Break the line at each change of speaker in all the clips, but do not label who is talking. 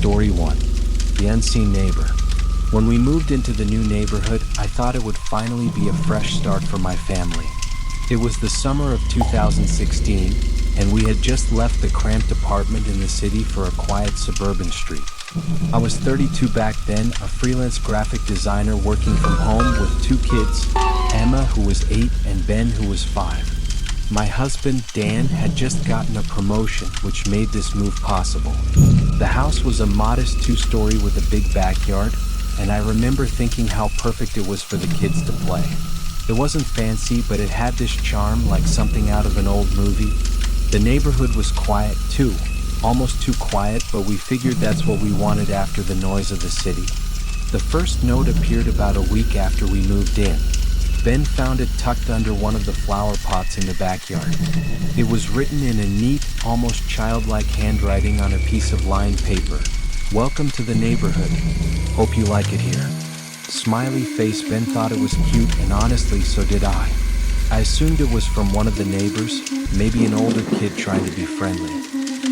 Story 1. The Unseen Neighbor. When we moved into the new neighborhood, I thought it would finally be a fresh start for my family. It was the summer of 2016, and we had just left the cramped apartment in the city for a quiet suburban street. I was 32 back then, a freelance graphic designer working from home with two kids, Emma, who was 8, and Ben, who was 5. My husband, Dan, had just gotten a promotion, which made this move possible. The house was a modest 2-story with a big backyard, and I remember thinking how perfect it was for the kids to play. It wasn't fancy, but it had this charm like something out of an old movie. The neighborhood was quiet too, almost too quiet, but we figured that's what we wanted after the noise of the city. The first note appeared about a week after we moved in. Ben found it tucked under one of the flower pots in the backyard. It was written in a neat, almost childlike handwriting on a piece of lined paper. "Welcome to the neighborhood. Hope you like it here." Smiley face. Ben thought it was cute, and honestly, so did I. I assumed it was from one of the neighbors, maybe an older kid trying to be friendly.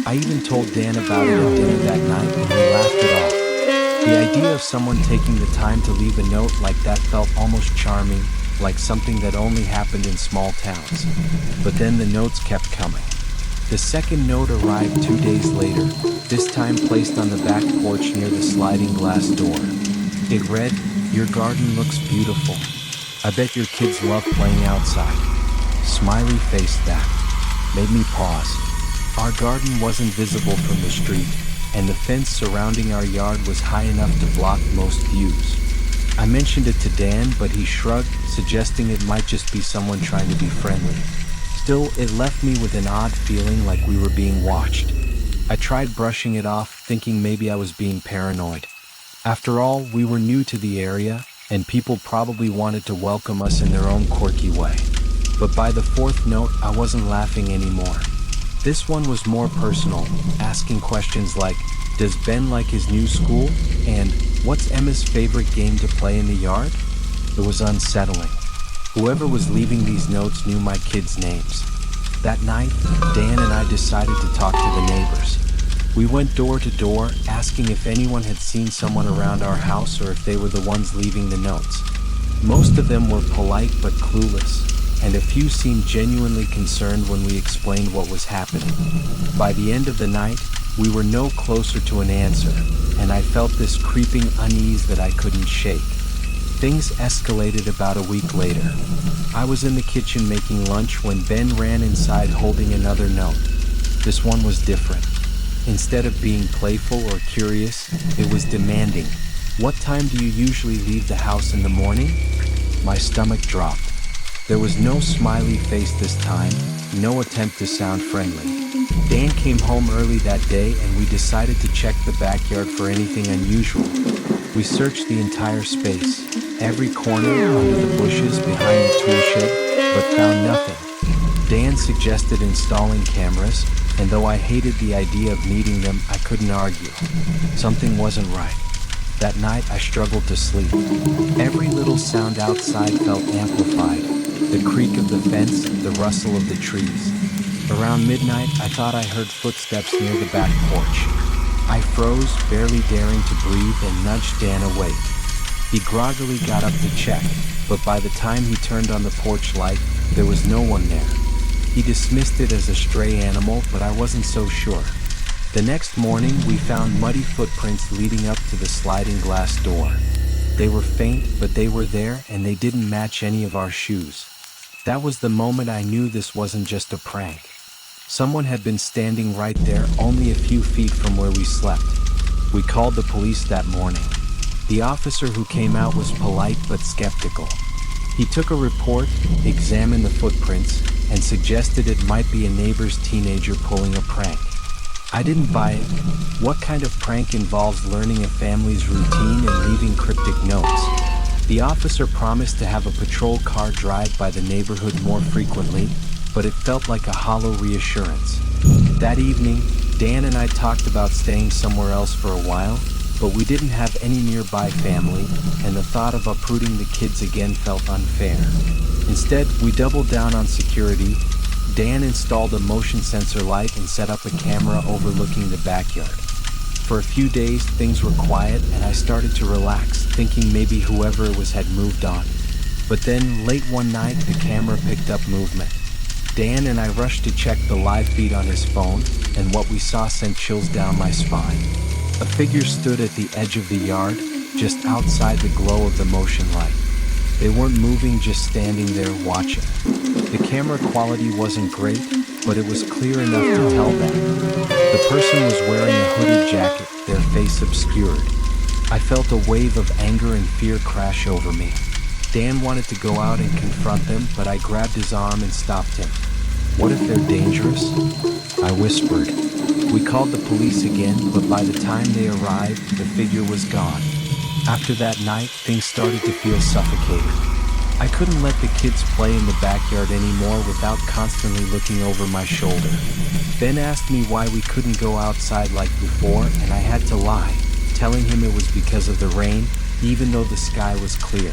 I even told Dan about it at dinner that night, and we laughed it off. The idea of someone taking the time to leave a note like that felt almost charming, like something that only happened in small towns. But then the notes kept coming. The second note arrived 2 days later, this time placed on the back porch near the sliding glass door. It read, "Your garden looks beautiful. I bet your kids love playing outside." Smiley face. That made me pause. Our garden wasn't visible from the street, and the fence surrounding our yard was high enough to block most views. I mentioned it to Dan, but he shrugged, suggesting it might just be someone trying to be friendly. Still, it left me with an odd feeling like we were being watched. I tried brushing it off, thinking maybe I was being paranoid. After all, we were new to the area, and people probably wanted to welcome us in their own quirky way. But by the fourth note, I wasn't laughing anymore. This one was more personal, asking questions like, does Ben like his new school? And what's Emma's favorite game to play in the yard? It was unsettling. Whoever was leaving these notes knew my kids' names. That night, Dan and I decided to talk to the neighbors. We went door to door, asking if anyone had seen someone around our house or if they were the ones leaving the notes. Most of them were polite but clueless, and a few seemed genuinely concerned when we explained what was happening. By the end of the night, we were no closer to an answer, and I felt this creeping unease that I couldn't shake. Things escalated about a week later. I was in the kitchen making lunch when Ben ran inside holding another note. This one was different. Instead of being playful or curious, it was demanding. "What time do you usually leave the house in the morning?" My stomach dropped. There was no smiley face this time, no attempt to sound friendly. Dan came home early that day, and we decided to check the backyard for anything unusual. We searched the entire space, every corner, under the bushes, behind the tool shed, but found nothing. Dan suggested installing cameras, and though I hated the idea of needing them, I couldn't argue. Something wasn't right. That night, I struggled to sleep. Every little sound outside felt amplified. The creak of the fence, the rustle of the trees. Around midnight, I thought I heard footsteps near the back porch. I froze, barely daring to breathe, and nudged Dan awake. He groggily got up to check, but by the time he turned on the porch light, there was no one there. He dismissed it as a stray animal, but I wasn't so sure. The next morning, we found muddy footprints leading up to the sliding glass door. They were faint, but they were there, and they didn't match any of our shoes. That was the moment I knew this wasn't just a prank. Someone had been standing right there, only a few feet from where we slept. We called the police that morning. The officer who came out was polite but skeptical. He took a report, examined the footprints, and suggested it might be a neighbor's teenager pulling a prank. I didn't buy it. What kind of prank involves learning a family's routine and leaving cryptic notes? The officer promised to have a patrol car drive by the neighborhood more frequently, but it felt like a hollow reassurance. That evening, Dan and I talked about staying somewhere else for a while, but we didn't have any nearby family, and the thought of uprooting the kids again felt unfair. Instead, we doubled down on security. Dan installed a motion sensor light and set up a camera overlooking the backyard. For a few days, things were quiet and I started to relax, thinking maybe whoever it was had moved on. But then, late one night, the camera picked up movement. Dan and I rushed to check the live feed on his phone, and what we saw sent chills down my spine. A figure stood at the edge of the yard, just outside the glow of the motion light. They weren't moving, just standing there watching. The camera quality wasn't great, but it was clear enough to tell them. The person was wearing a hooded jacket, their face obscured. I felt a wave of anger and fear crash over me. Dan wanted to go out and confront them, but I grabbed his arm and stopped him. "What if they're dangerous?" I whispered. We called the police again, but by the time they arrived, the figure was gone. After that night, things started to feel suffocating. I couldn't let the kids play in the backyard anymore without constantly looking over my shoulder. Ben asked me why we couldn't go outside like before, and I had to lie, telling him it was because of the rain, even though the sky was clear.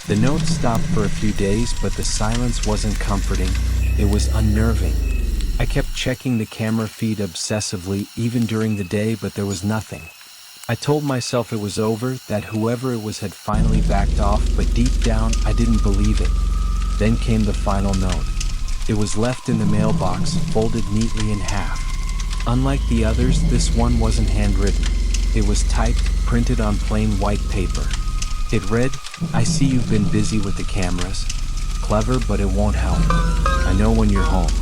The note stopped for a few days, but the silence wasn't comforting. It was unnerving. I kept checking the camera feed obsessively, even during the day, but there was nothing. I told myself it was over, that whoever it was had finally backed off, but deep down, I didn't believe it. Then came the final note. It was left in the mailbox, folded neatly in half. Unlike the others, this one wasn't handwritten. It was typed, printed on plain white paper. It read, "I see you've been busy with the cameras. Clever, but it won't help. I know when you're home.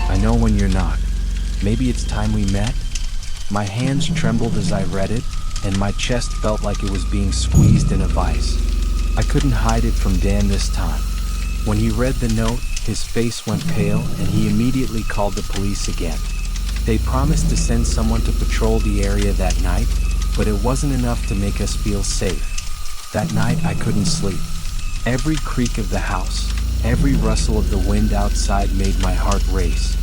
I know when you're not. Maybe it's time we met." My hands trembled as I read it, and my chest felt like it was being squeezed in a vice. I couldn't hide it from Dan this time. When he read the note, his face went pale, and he immediately called the police again. They promised to send someone to patrol the area that night, but it wasn't enough to make us feel safe. That night I couldn't sleep. Every creak of the house, every rustle of the wind outside made my heart race.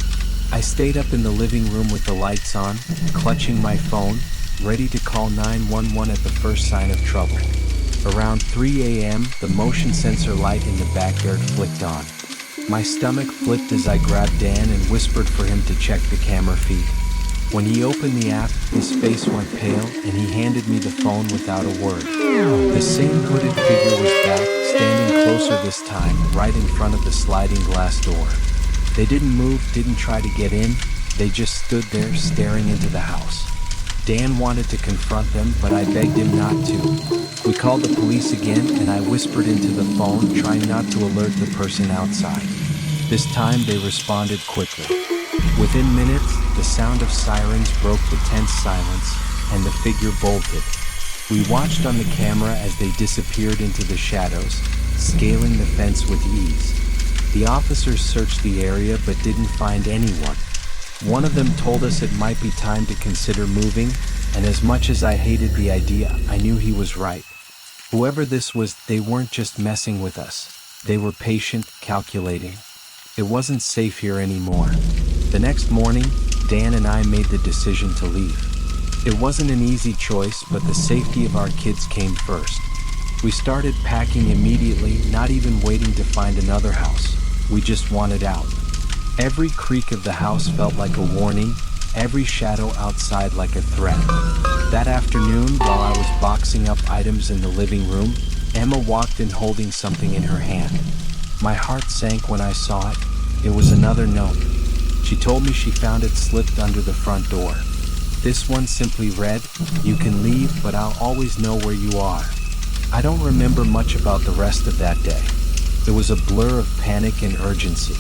I stayed up in the living room with the lights on, clutching my phone, ready to call 911 at the first sign of trouble. Around 3 a.m., the motion sensor light in the backyard flicked on. My stomach flipped as I grabbed Dan and whispered for him to check the camera feed. When he opened the app, his face went pale, and he handed me the phone without a word. The same hooded figure was back, standing closer this time, right in front of the sliding glass door. They didn't move, didn't try to get in, they just stood there staring into the house. Dan wanted to confront them, but I begged him not to. We called the police again, and I whispered into the phone, trying not to alert the person outside. This time they responded quickly. Within minutes, the sound of sirens broke the tense silence, and the figure bolted. We watched on the camera as they disappeared into the shadows, scaling the fence with ease. The officers searched the area but didn't find anyone. One of them told us it might be time to consider moving, and as much as I hated the idea, I knew he was right. Whoever this was, they weren't just messing with us. They were patient, calculating. It wasn't safe here anymore. The next morning, Dan and I made the decision to leave. It wasn't an easy choice, but the safety of our kids came first. We started packing immediately, not even waiting to find another house. We just wanted out. Every creak of the house felt like a warning, every shadow outside like a threat. That afternoon, while I was boxing up items in the living room, Emma walked in holding something in her hand. My heart sank when I saw it. It was another note. She told me she found it slipped under the front door. This one simply read, "You can leave, but I'll always know where you are." I don't remember much about the rest of that day. It was a blur of panic and urgency.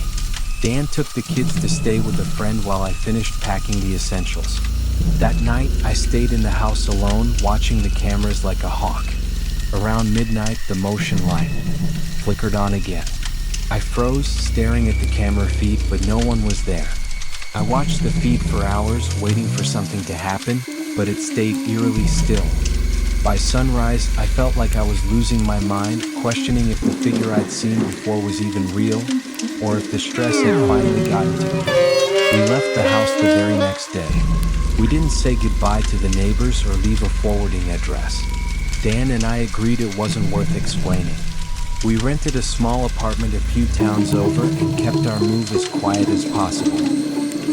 Dan took the kids to stay with a friend while I finished packing the essentials. That night, I stayed in the house alone, watching the cameras like a hawk. Around midnight, the motion light flickered on again. I froze, staring at the camera feed, but no one was there. I watched the feed for hours, waiting for something to happen, but it stayed eerily still. By sunrise, I felt like I was losing my mind, questioning if the figure I'd seen before was even real, or if the stress had finally gotten to me. We left the house the very next day. We didn't say goodbye to the neighbors or leave a forwarding address. Dan and I agreed it wasn't worth explaining. We rented a small apartment a few towns over and kept our move as quiet as possible.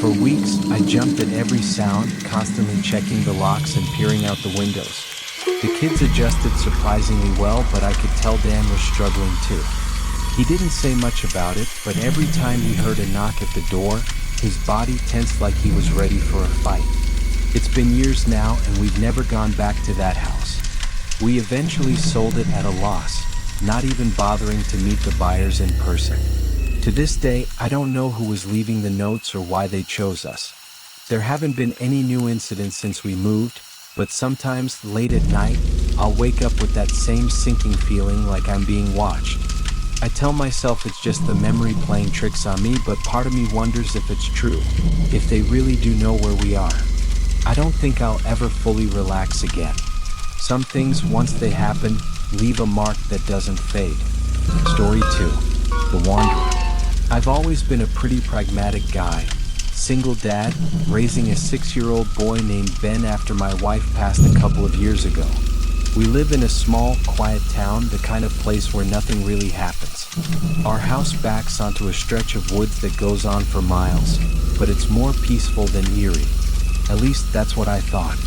For weeks, I jumped at every sound, constantly checking the locks and peering out the windows. The kids adjusted surprisingly well, but I could tell Dan was struggling too. He didn't say much about it, but every time he heard a knock at the door, his body tensed like he was ready for a fight. It's been years now, and we've never gone back to that house. We eventually sold it at a loss, not even bothering to meet the buyers in person. To this day, I don't know who was leaving the notes or why they chose us. There haven't been any new incidents since we moved, but sometimes, late at night, I'll wake up with that same sinking feeling like I'm being watched. I tell myself it's just the memory playing tricks on me, but part of me wonders if it's true, if they really do know where we are. I don't think I'll ever fully relax again. Some things, once they happen, leave a mark that doesn't fade. Story 2. The Wanderer. I've always been a pretty pragmatic guy. Single dad, raising a 6-year-old boy named Ben after my wife passed a couple of years ago. We live in a small, quiet town, the kind of place where nothing really happens. Our house backs onto a stretch of woods that goes on for miles, but it's more peaceful than eerie. At least that's what I thought.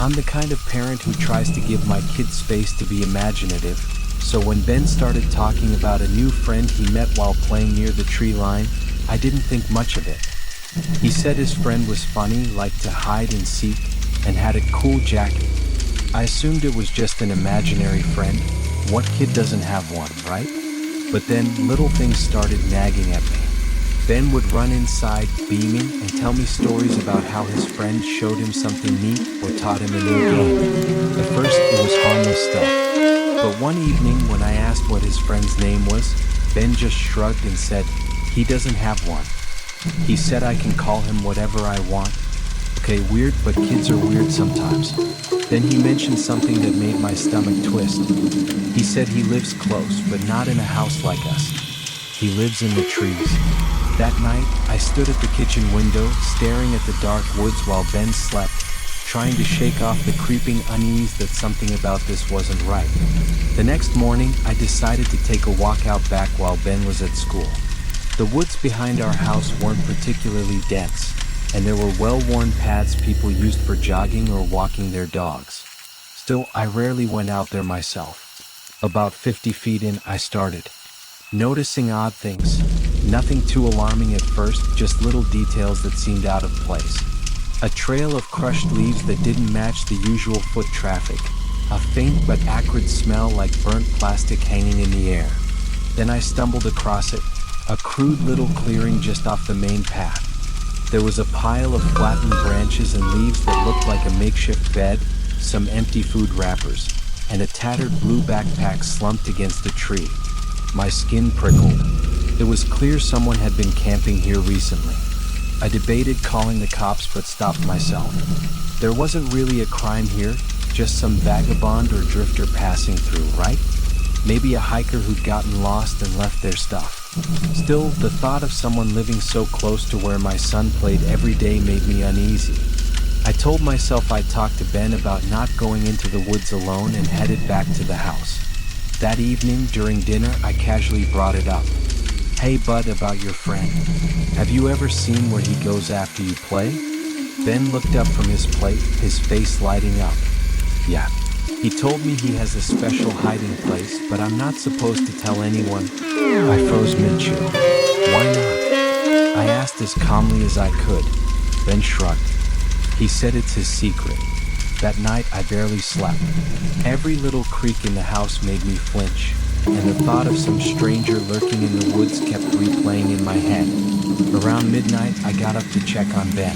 I'm the kind of parent who tries to give my kids space to be imaginative, so when Ben started talking about a new friend he met while playing near the tree line, I didn't think much of it. He said his friend was funny, liked to hide and seek, and had a cool jacket. I assumed it was just an imaginary friend. What kid doesn't have one, right? But then little things started nagging at me. Ben would run inside, beaming, and tell me stories about how his friend showed him something neat or taught him a new game. At first, it was harmless stuff. But one evening, when I asked what his friend's name was, Ben just shrugged and said, he doesn't have one. He said I can call him whatever I want. Okay, weird, but kids are weird sometimes. Then he mentioned something that made my stomach twist. He said he lives close, but not in a house like us. He lives in the trees. That night, I stood at the kitchen window, staring at the dark woods while Ben slept, trying to shake off the creeping unease that something about this wasn't right. The next morning, I decided to take a walk out back while Ben was at school. The woods behind our house weren't particularly dense, and there were well-worn paths people used for jogging or walking their dogs. Still, I rarely went out there myself. About 50 feet in, I started noticing odd things. Nothing too alarming at first, just little details that seemed out of place. A trail of crushed leaves that didn't match the usual foot traffic. A faint but acrid smell like burnt plastic hanging in the air. Then I stumbled across it, a crude little clearing just off the main path. There was a pile of flattened branches and leaves that looked like a makeshift bed, some empty food wrappers, and a tattered blue backpack slumped against a tree. My skin prickled. It was clear someone had been camping here recently. I debated calling the cops but stopped myself. There wasn't really a crime here, just some vagabond or drifter passing through, right? Maybe a hiker who'd gotten lost and left their stuff. Still, the thought of someone living so close to where my son played every day made me uneasy. I told myself I'd talk to Ben about not going into the woods alone and headed back to the house. That evening, during dinner, I casually brought it up. Hey bud, about your friend. Have you ever seen where he goes after you play? Ben looked up from his plate, his face lighting up. Yeah. He told me he has a special hiding place, but I'm not supposed to tell anyone. I froze mid-chew. Why not? I asked as calmly as I could. Ben shrugged. He said it's his secret. That night I barely slept. Every little creak in the house made me flinch, and the thought of some stranger lurking in the woods kept replaying in my head. Around midnight, I got up to check on Ben.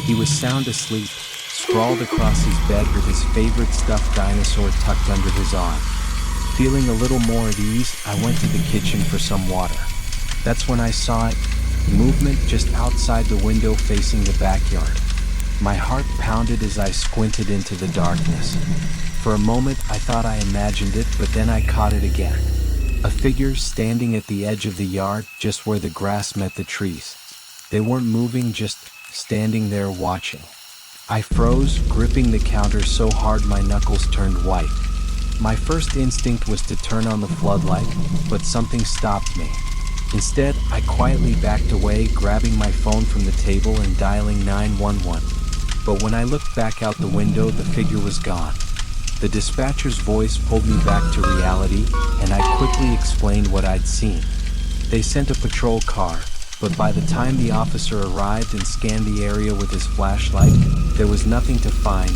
He was sound asleep, sprawled across his bed with his favorite stuffed dinosaur tucked under his arm. Feeling a little more at ease, I went to the kitchen for some water. That's when I saw it, movement just outside the window facing the backyard. My heart pounded as I squinted into the darkness. For a moment, I thought I imagined it, but then I caught it again. A figure standing at the edge of the yard, just where the grass met the trees. They weren't moving, just standing there watching. I froze, gripping the counter so hard my knuckles turned white. My first instinct was to turn on the floodlight, but something stopped me. Instead, I quietly backed away, grabbing my phone from the table and dialing 911. But when I looked back out the window, the figure was gone. The dispatcher's voice pulled me back to reality, and I quickly explained what I'd seen. They sent a patrol car, but by the time the officer arrived and scanned the area with his flashlight, there was nothing to find.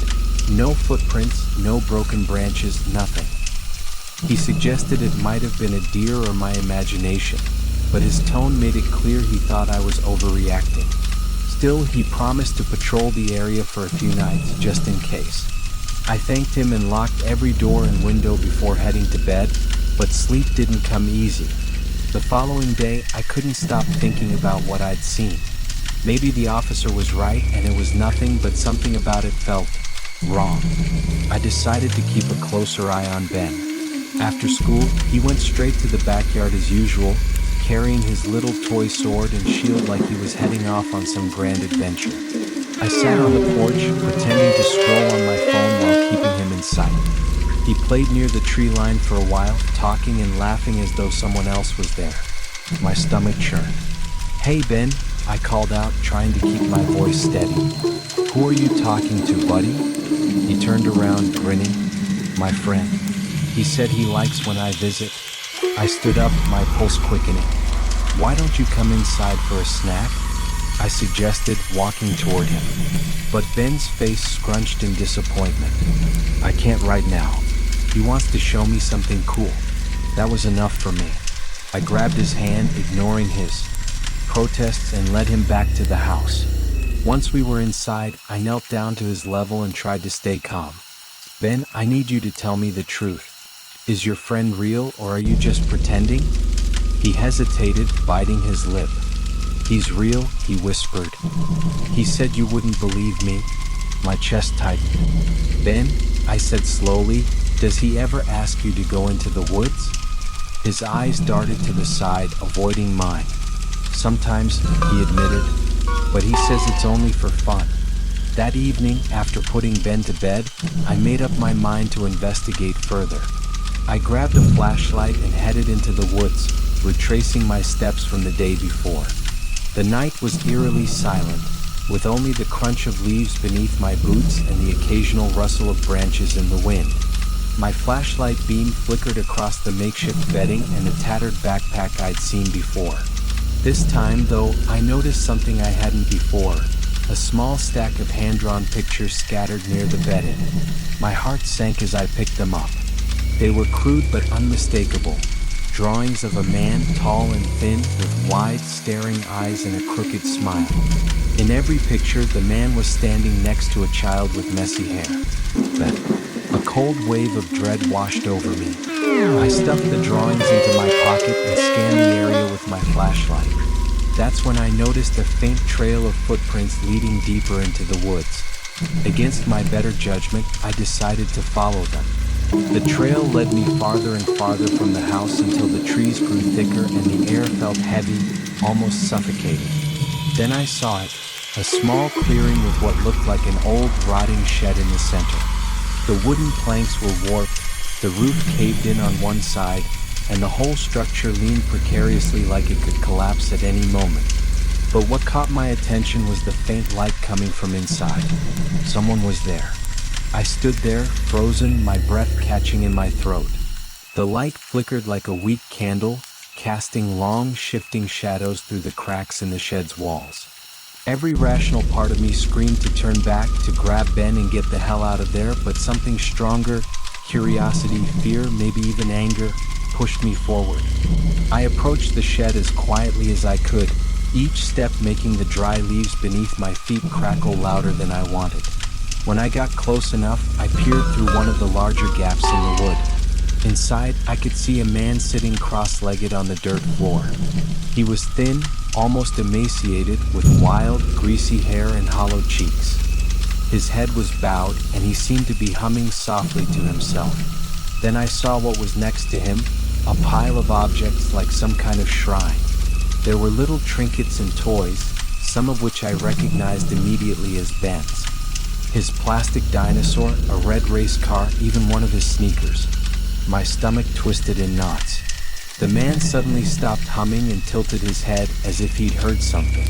No footprints, no broken branches, nothing. He suggested it might have been a deer or my imagination, but his tone made it clear he thought I was overreacting. Still, he promised to patrol the area for a few nights, just in case. I thanked him and locked every door and window before heading to bed, but sleep didn't come easy. The following day, I couldn't stop thinking about what I'd seen. Maybe the officer was right and it was nothing, but something about it felt wrong. I decided to keep a closer eye on Ben. After school, he went straight to the backyard as usual, carrying his little toy sword and shield like he was heading off on some grand adventure. I sat on the porch, pretending to scroll on my phone while keeping him in sight. He played near the tree line for a while, talking and laughing as though someone else was there. My stomach churned. "Hey Ben," I called out, trying to keep my voice steady. "Who are you talking to, buddy?" He turned around, grinning. "My friend. He said he likes when I visit." I stood up, my pulse quickening. "Why don't you come inside for a snack?" I suggested, walking toward him. But Ben's face scrunched in disappointment. "I can't right now. He wants to show me something cool." That was enough for me. I grabbed his hand, ignoring his protests, and led him back to the house. Once we were inside, I knelt down to his level and tried to stay calm. "Ben, I need you to tell me the truth. Is your friend real, or are you just pretending?" He hesitated, biting his lip. "He's real," he whispered. "He said you wouldn't believe me." My chest tightened. "Ben," I said slowly, "does he ever ask you to go into the woods?" His eyes darted to the side, avoiding mine. "Sometimes," he admitted, "but he says it's only for fun." That evening, after putting Ben to bed, I made up my mind to investigate further. I grabbed a flashlight and headed into the woods, retracing my steps from the day before. The night was eerily silent, with only the crunch of leaves beneath my boots and the occasional rustle of branches in the wind. My flashlight beam flickered across the makeshift bedding and the tattered backpack I'd seen before. This time, though, I noticed something I hadn't before: a small stack of hand-drawn pictures scattered near the bedding. My heart sank as I picked them up. They were crude but unmistakable. Drawings of a man, tall and thin, with wide, staring eyes and a crooked smile. In every picture, the man was standing next to a child with messy hair. Then, a cold wave of dread washed over me. I stuffed the drawings into my pocket and scanned the area with my flashlight. That's when I noticed a faint trail of footprints leading deeper into the woods. Against my better judgment, I decided to follow them. The trail led me farther and farther from the house until the trees grew thicker and the air felt heavy, almost suffocating. Then I saw it, a small clearing with what looked like an old, rotting shed in the center. The wooden planks were warped, the roof caved in on one side, and the whole structure leaned precariously like it could collapse at any moment. But what caught my attention was the faint light coming from inside. Someone was there. I stood there, frozen, my breath catching in my throat. The light flickered like a weak candle, casting long, shifting shadows through the cracks in the shed's walls. Every rational part of me screamed to turn back, to grab Ben and get the hell out of there, but something stronger, curiosity, fear, maybe even anger, pushed me forward. I approached the shed as quietly as I could, each step making the dry leaves beneath my feet crackle louder than I wanted. When I got close enough, I peered through one of the larger gaps in the wood. Inside, I could see a man sitting cross-legged on the dirt floor. He was thin, almost emaciated, with wild, greasy hair and hollow cheeks. His head was bowed, and he seemed to be humming softly to himself. Then I saw what was next to him, a pile of objects like some kind of shrine. There were little trinkets and toys, some of which I recognized immediately as Ben's. His plastic dinosaur, a red race car, even one of his sneakers. My stomach twisted in knots. The man suddenly stopped humming and tilted his head as if he'd heard something.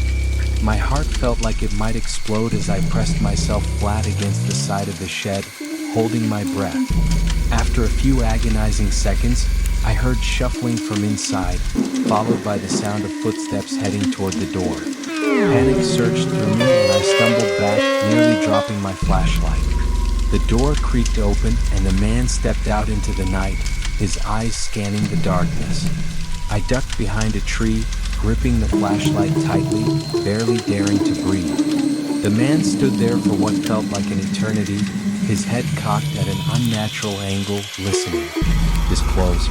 My heart felt like it might explode as I pressed myself flat against the side of the shed, holding my breath. After a few agonizing seconds, I heard shuffling from inside, followed by the sound of footsteps heading toward the door. Panic surged through me and I stumbled back, nearly dropping my flashlight. The door creaked open and the man stepped out into the night, his eyes scanning the darkness. I ducked behind a tree, gripping the flashlight tightly, barely daring to breathe. The man stood there for what felt like an eternity, his head cocked at an unnatural angle, listening. His clothes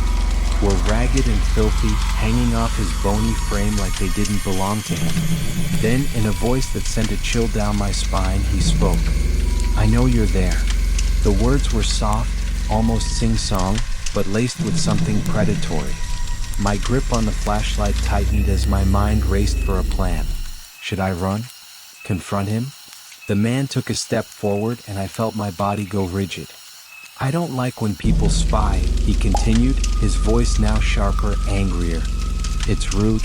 were ragged and filthy, hanging off his bony frame like they didn't belong to him. Then, in a voice that sent a chill down my spine, he spoke. "I know you're there." The words were soft, almost sing-song, but laced with something predatory. My grip on the flashlight tightened as my mind raced for a plan. Should I run? Confront him? The man took a step forward and I felt my body go rigid. "I don't like when people spy," he continued, his voice now sharper, angrier. "It's rude."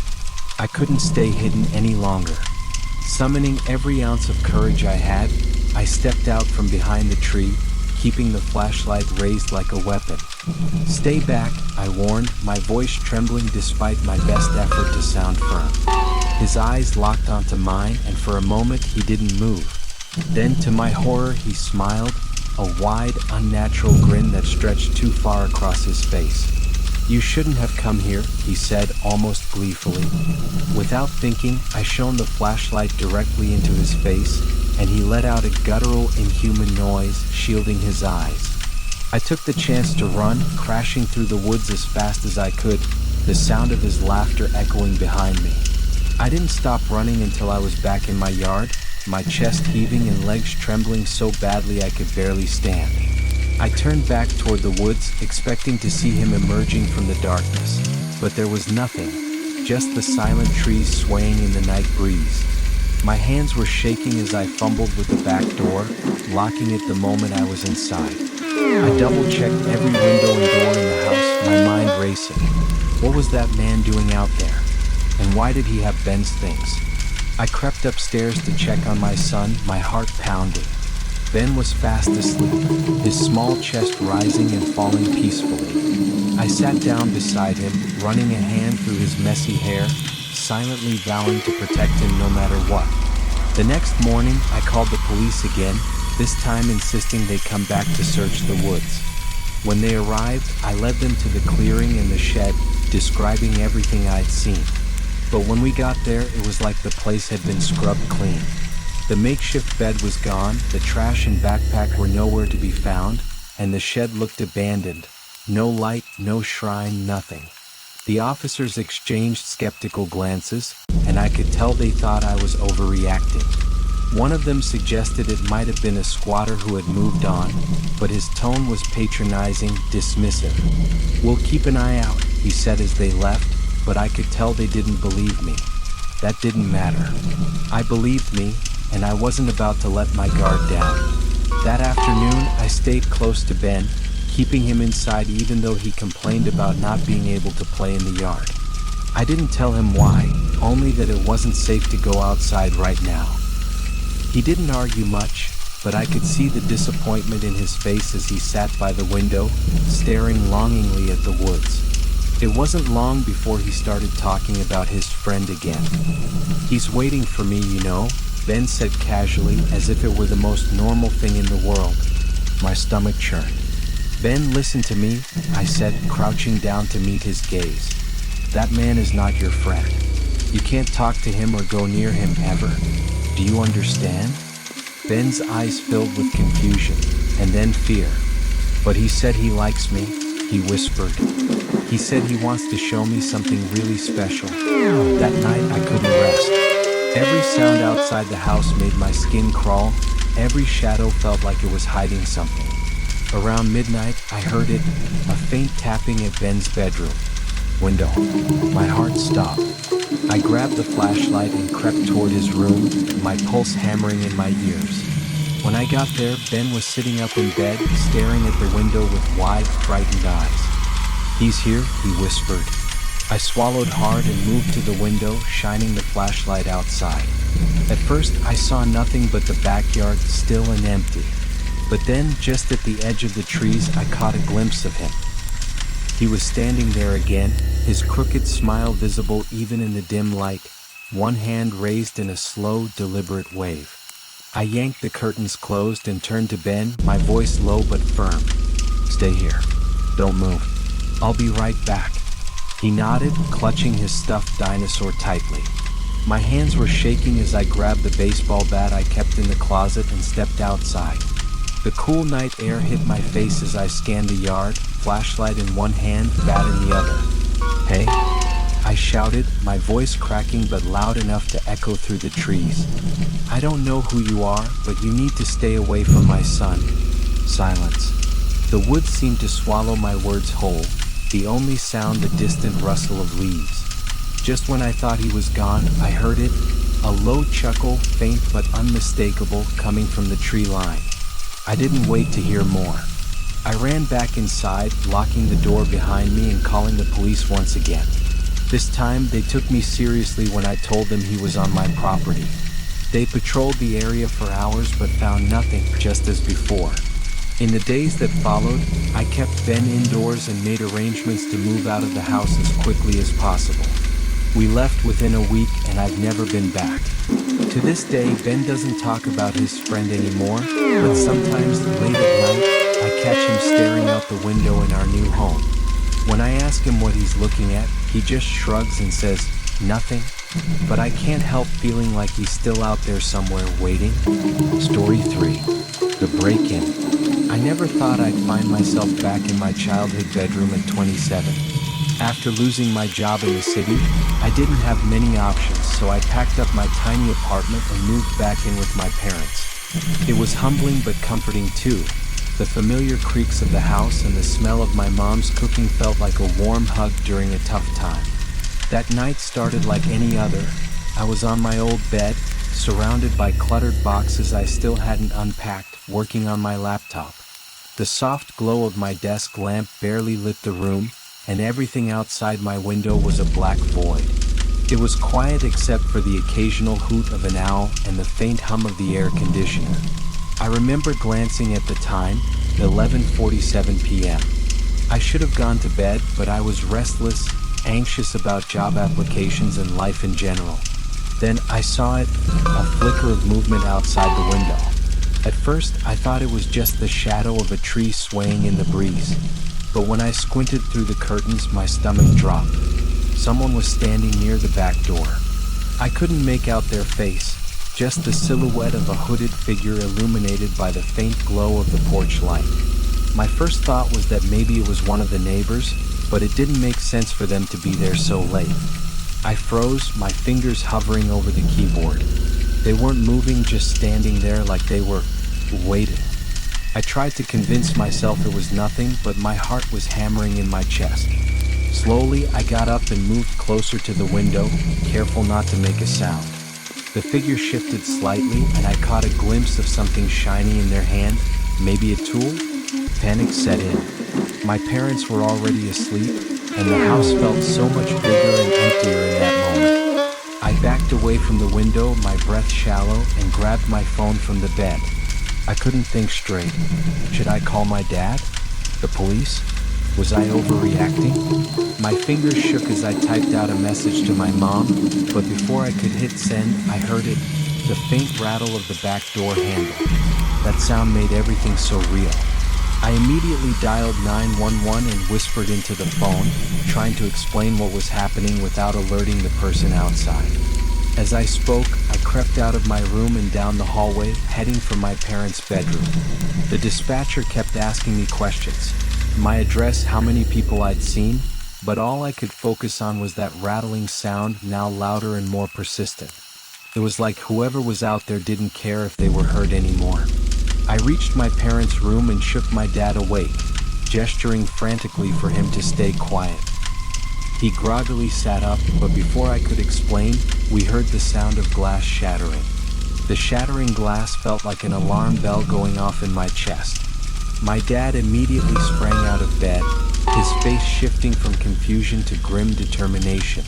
I couldn't stay hidden any longer. Summoning every ounce of courage I had, I stepped out from behind the tree, keeping the flashlight raised like a weapon. "Stay back," I warned, my voice trembling despite my best effort to sound firm. His eyes locked onto mine, and for a moment he didn't move. Then, to my horror, he smiled, a wide, unnatural grin that stretched too far across his face. "You shouldn't have come here," he said, almost gleefully. Without thinking, I shone the flashlight directly into his face, and he let out a guttural, inhuman noise, shielding his eyes. I took the chance to run, crashing through the woods as fast as I could, the sound of his laughter echoing behind me. I didn't stop running until I was back in my yard, my chest heaving and legs trembling so badly I could barely stand. I turned back toward the woods, expecting to see him emerging from the darkness, but there was nothing, just the silent trees swaying in the night breeze. My hands were shaking as I fumbled with the back door, locking it the moment I was inside. I double-checked every window and door in the house, my mind racing. What was that man doing out there? And why did he have Ben's things? I crept upstairs to check on my son, my heart pounding. Ben was fast asleep, his small chest rising and falling peacefully. I sat down beside him, running a hand through his messy hair, silently vowing to protect him no matter what. The next morning, I called the police again, this time insisting they come back to search the woods. When they arrived, I led them to the clearing and the shed, describing everything I'd seen. But when we got there, it was like the place had been scrubbed clean. The makeshift bed was gone, the trash and backpack were nowhere to be found, and the shed looked abandoned. No light, no shrine, nothing. The officers exchanged skeptical glances, and I could tell they thought I was overreacting. One of them suggested it might have been a squatter who had moved on, but his tone was patronizing, dismissive. "We'll keep an eye out," he said as they left, but I could tell they didn't believe me. That didn't matter. I believed me, and I wasn't about to let my guard down. That afternoon, I stayed close to Ben, keeping him inside even though he complained about not being able to play in the yard. I didn't tell him why, only that it wasn't safe to go outside right now. He didn't argue much, but I could see the disappointment in his face as he sat by the window, staring longingly at the woods. It wasn't long before he started talking about his friend again. "He's waiting for me, you know," Ben said casually, as if it were the most normal thing in the world. My stomach churned. "Ben, listen to me," I said, crouching down to meet his gaze. "That man is not your friend. You can't talk to him or go near him ever. Do you understand?" Ben's eyes filled with confusion, and then fear. "But he said he likes me," he whispered. "He said he wants to show me something really special." That night I couldn't rest. Every sound outside the house made my skin crawl. Every shadow felt like it was hiding something. Around midnight, I heard it, a faint tapping at Ben's bedroom window. My heart stopped. I grabbed the flashlight and crept toward his room, my pulse hammering in my ears. When I got there, Ben was sitting up in bed, staring at the window with wide, frightened eyes. "He's here," he whispered. I swallowed hard and moved to the window, shining the flashlight outside. At first, I saw nothing but the backyard, still and empty. But then, just at the edge of the trees, I caught a glimpse of him. He was standing there again, his crooked smile visible even in the dim light, one hand raised in a slow, deliberate wave. I yanked the curtains closed and turned to Ben, my voice low but firm. "Stay here. Don't move. I'll be right back." He nodded, clutching his stuffed dinosaur tightly. My hands were shaking as I grabbed the baseball bat I kept in the closet and stepped outside. The cool night air hit my face as I scanned the yard, flashlight in one hand, bat in the other. "Hey," I shouted, my voice cracking but loud enough to echo through the trees. "I don't know who you are, but you need to stay away from my son." Silence. The woods seemed to swallow my words whole, the only sound the distant rustle of leaves. Just when I thought he was gone, I heard it, a low chuckle, faint but unmistakable, coming from the tree line. I didn't wait to hear more. I ran back inside, locking the door behind me and calling the police once again. This time, they took me seriously when I told them he was on my property. They patrolled the area for hours but found nothing, just as before. In the days that followed, I kept Ben indoors and made arrangements to move out of the house as quickly as possible. We left within a week and I've never been back. To this day, Ben doesn't talk about his friend anymore, but sometimes late at night, I catch him staring out the window in our new home. When I ask him what he's looking at, he just shrugs and says, "Nothing," but I can't help feeling like he's still out there somewhere waiting. Story 3. The Break-In. I never thought I'd find myself back in my childhood bedroom at 27. After losing my job in the city, I didn't have many options, so I packed up my tiny apartment and moved back in with my parents. It was humbling but comforting too. The familiar creaks of the house and the smell of my mom's cooking felt like a warm hug during a tough time. That night started like any other. I was on my old bed, surrounded by cluttered boxes I still hadn't unpacked, working on my laptop. The soft glow of my desk lamp barely lit the room, and everything outside my window was a black void. It was quiet except for the occasional hoot of an owl and the faint hum of the air conditioner. I remember glancing at the time, 11:47 p.m. I should have gone to bed, but I was restless, anxious about job applications and life in general. Then I saw it, a flicker of movement outside the window. At first, I thought it was just the shadow of a tree swaying in the breeze. But when I squinted through the curtains, my stomach dropped. Someone was standing near the back door. I couldn't make out their face, just the silhouette of a hooded figure illuminated by the faint glow of the porch light. My first thought was that maybe it was one of the neighbors, but it didn't make sense for them to be there so late. I froze, my fingers hovering over the keyboard. They weren't moving, just standing there like they were waiting. I tried to convince myself it was nothing, but my heart was hammering in my chest. Slowly, I got up and moved closer to the window, careful not to make a sound. The figure shifted slightly, and I caught a glimpse of something shiny in their hand, maybe a tool. Panic set in. My parents were already asleep, and the house felt so much bigger and emptier in that moment. I backed away from the window, my breath shallow, and grabbed my phone from the bed. I couldn't think straight. Should I call my dad? The police? Was I overreacting? My fingers shook as I typed out a message to my mom, but before I could hit send, I heard it, the faint rattle of the back door handle. That sound made everything so real. I immediately dialed 911 and whispered into the phone, trying to explain what was happening without alerting the person outside. As I spoke, I crept out of my room and down the hallway, heading for my parents' bedroom. The dispatcher kept asking me questions. My address, how many people I'd seen, but all I could focus on was that rattling sound, now louder and more persistent. It was like whoever was out there didn't care if they were heard anymore. I reached my parents' room and shook my dad awake, gesturing frantically for him to stay quiet. He groggily sat up, but before I could explain, we heard the sound of glass shattering. The shattering glass felt like an alarm bell going off in my chest. My dad immediately sprang out of bed, his face shifting from confusion to grim determination.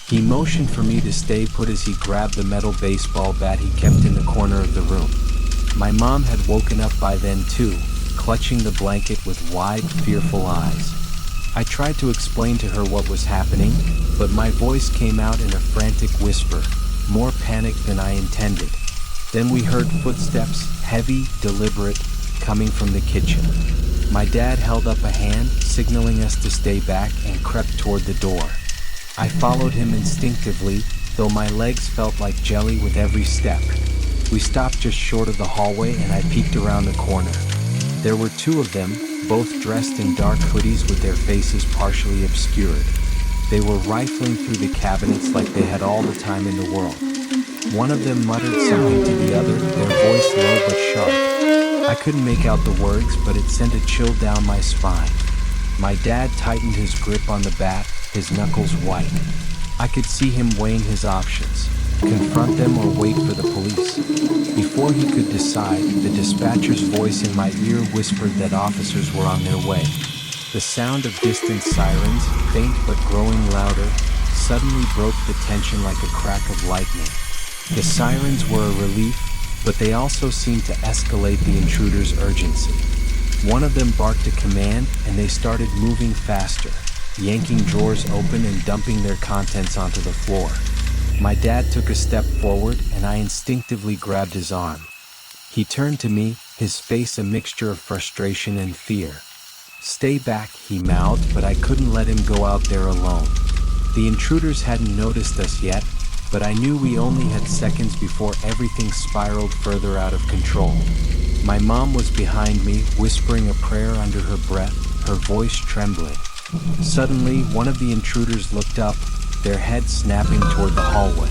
He motioned for me to stay put as he grabbed the metal baseball bat he kept in the corner of the room. My mom had woken up by then too, clutching the blanket with wide, fearful eyes. I tried to explain to her what was happening, but my voice came out in a frantic whisper, more panic than I intended. Then we heard footsteps, heavy, deliberate, coming from the kitchen. My dad held up a hand, signaling us to stay back, and crept toward the door. I followed him instinctively, though my legs felt like jelly with every step. We stopped just short of the hallway and I peeked around the corner. There were two of them, both dressed in dark hoodies with their faces partially obscured. They were rifling through the cabinets like they had all the time in the world. One of them muttered something to the other, their voice low but sharp. I couldn't make out the words, but it sent a chill down my spine. My dad tightened his grip on the bat, his knuckles white. I could see him weighing his options, confront them or wait for the police. Before he could decide, the dispatcher's voice in my ear whispered that officers were on their way. The sound of distant sirens, faint but growing louder, suddenly broke the tension like a crack of lightning. The sirens were a relief, but they also seemed to escalate the intruder's urgency. One of them barked a command, and they started moving faster, yanking drawers open and dumping their contents onto the floor. My dad took a step forward, and I instinctively grabbed his arm. He turned to me, his face a mixture of frustration and fear. "Stay back," he mouthed, but I couldn't let him go out there alone. The intruders hadn't noticed us yet, but I knew we only had seconds before everything spiraled further out of control. My mom was behind me, whispering a prayer under her breath, her voice trembling. Suddenly, one of the intruders looked up, their head snapping toward the hallway.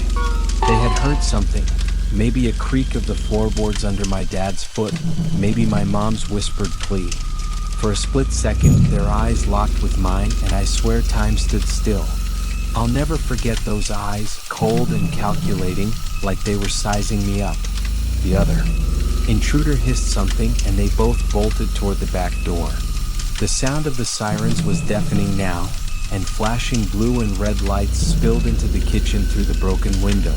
They had heard something, maybe a creak of the floorboards under my dad's foot, maybe my mom's whispered plea. For a split second, their eyes locked with mine, and I swear time stood still. I'll never forget those eyes, cold and calculating, like they were sizing me up. The other intruder hissed something, and they both bolted toward the back door. The sound of the sirens was deafening now, and flashing blue and red lights spilled into the kitchen through the broken window.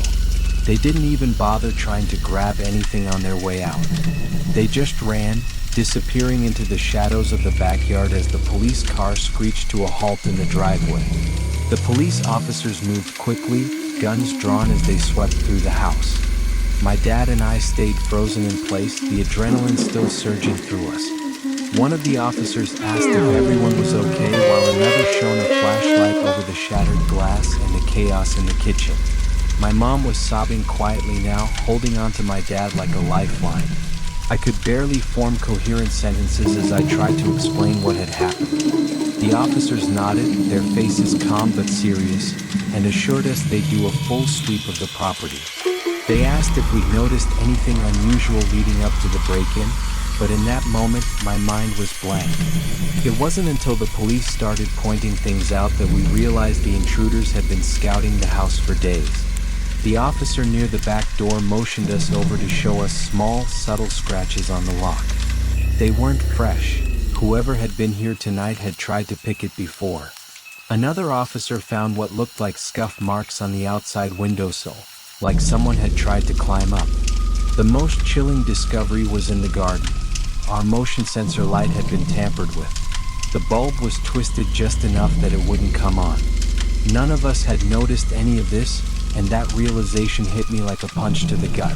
They didn't even bother trying to grab anything on their way out. They just ran, disappearing into the shadows of the backyard as the police car screeched to a halt in the driveway. The police officers moved quickly, guns drawn as they swept through the house. My dad and I stayed frozen in place, the adrenaline still surging through us. One of the officers asked if everyone was okay, while another shone a flashlight over the shattered glass and the chaos in the kitchen. My mom was sobbing quietly now, holding on to my dad like a lifeline. I could barely form coherent sentences as I tried to explain what had happened. The officers nodded, their faces calm but serious, and assured us they'd do a full sweep of the property. They asked if we'd noticed anything unusual leading up to the break-in, but in that moment, my mind was blank. It wasn't until the police started pointing things out that we realized the intruders had been scouting the house for days. The officer near the back door motioned us over to show us small, subtle scratches on the lock. They weren't fresh. Whoever had been here tonight had tried to pick it before. Another officer found what looked like scuff marks on the outside windowsill, like someone had tried to climb up. The most chilling discovery was in the garden. Our motion sensor light had been tampered with. The bulb was twisted just enough that it wouldn't come on. None of us had noticed any of this, and that realization hit me like a punch to the gut.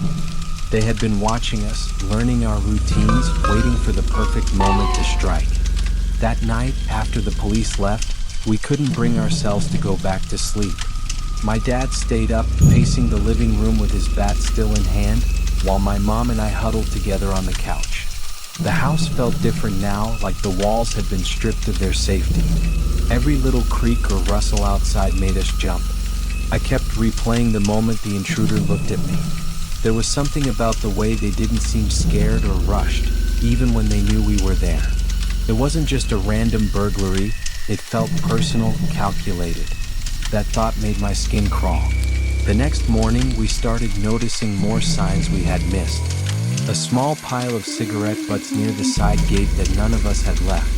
They had been watching us, learning our routines, waiting for the perfect moment to strike. That night, after the police left, we couldn't bring ourselves to go back to sleep. My dad stayed up, pacing the living room with his bat still in hand, while my mom and I huddled together on the couch. The house felt different now, like the walls had been stripped of their safety. Every little creak or rustle outside made us jump. I kept replaying the moment the intruder looked at me. There was something about the way they didn't seem scared or rushed, even when they knew we were there. It wasn't just a random burglary, it felt personal, calculated. That thought made my skin crawl. The next morning, we started noticing more signs we had missed. A small pile of cigarette butts near the side gate that none of us had left.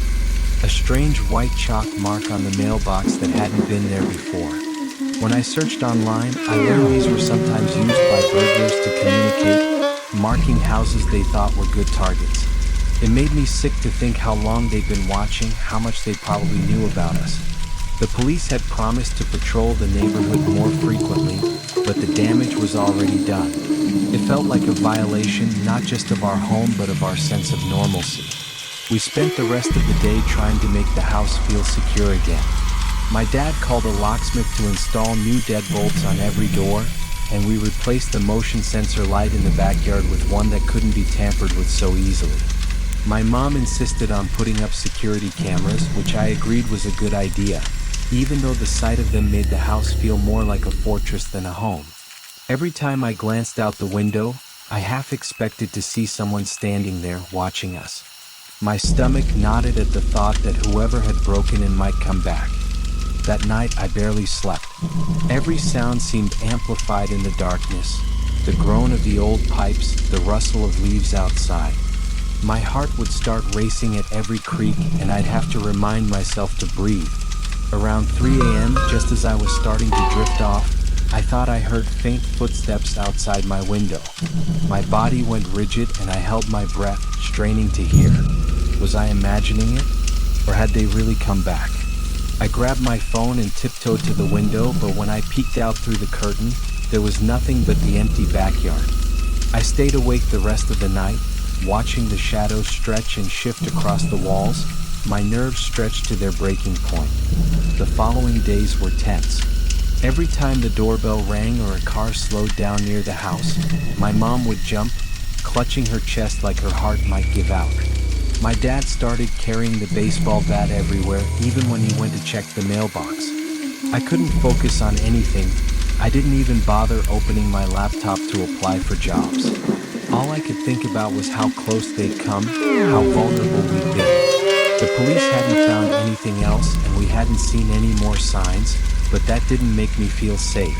a strange white chalk mark on the mailbox that hadn't been there before. When I searched online, I learned these were sometimes used by burglars to communicate, marking houses they thought were good targets. It made me sick to think how long they'd been watching, how much they probably knew about us. The police had promised to patrol the neighborhood more frequently, but the damage was already done. It felt like a violation not just of our home but of our sense of normalcy. We spent the rest of the day trying to make the house feel secure again. My dad called a locksmith to install new deadbolts on every door, and we replaced the motion sensor light in the backyard with one that couldn't be tampered with so easily. My mom insisted on putting up security cameras, which I agreed was a good idea, even though the sight of them made the house feel more like a fortress than a home. Every time I glanced out the window, I half expected to see someone standing there watching us. My stomach knotted at the thought that whoever had broken in might come back. That night I barely slept. Every sound seemed amplified in the darkness, the groan of the old pipes, the rustle of leaves outside. My heart would start racing at every creak, and I'd have to remind myself to breathe. Around 3 a.m., just as I was starting to drift off, I thought I heard faint footsteps outside my window. My body went rigid and I held my breath, straining to hear. Was I imagining it? Or had they really come back? I grabbed my phone and tiptoed to the window, but when I peeked out through the curtain, there was nothing but the empty backyard. I stayed awake the rest of the night, watching the shadows stretch and shift across the walls. My nerves stretched to their breaking point. The following days were tense. Every time the doorbell rang or a car slowed down near the house, my mom would jump, clutching her chest like her heart might give out. My dad started carrying the baseball bat everywhere, even when he went to check the mailbox. I couldn't focus on anything. I didn't even bother opening my laptop to apply for jobs. All I could think about was how close they'd come, how vulnerable we'd been. The police hadn't found anything else, and we hadn't seen any more signs, but that didn't make me feel safe.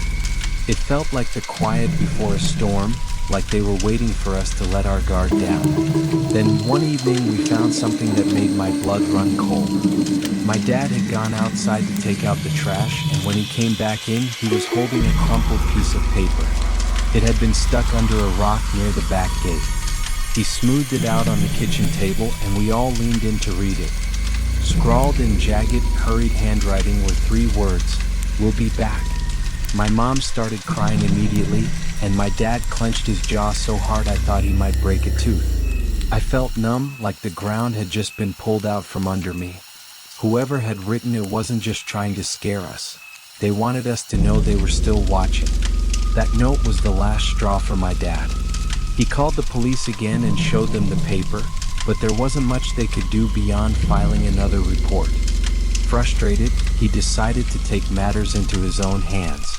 It felt like the quiet before a storm, like they were waiting for us to let our guard down. Then one evening we found something that made my blood run cold. My dad had gone outside to take out the trash, and when he came back in, he was holding a crumpled piece of paper. It had been stuck under a rock near the back gate. He smoothed it out on the kitchen table, and we all leaned in to read it. Scrawled in jagged, hurried handwriting were 3 words: "We'll be back." My mom started crying immediately, and my dad clenched his jaw so hard I thought he might break a tooth. I felt numb, like the ground had just been pulled out from under me. Whoever had written it wasn't just trying to scare us. They wanted us to know they were still watching. That note was the last straw for my dad. He called the police again and showed them the paper, but there wasn't much they could do beyond filing another report. Frustrated, he decided to take matters into his own hands.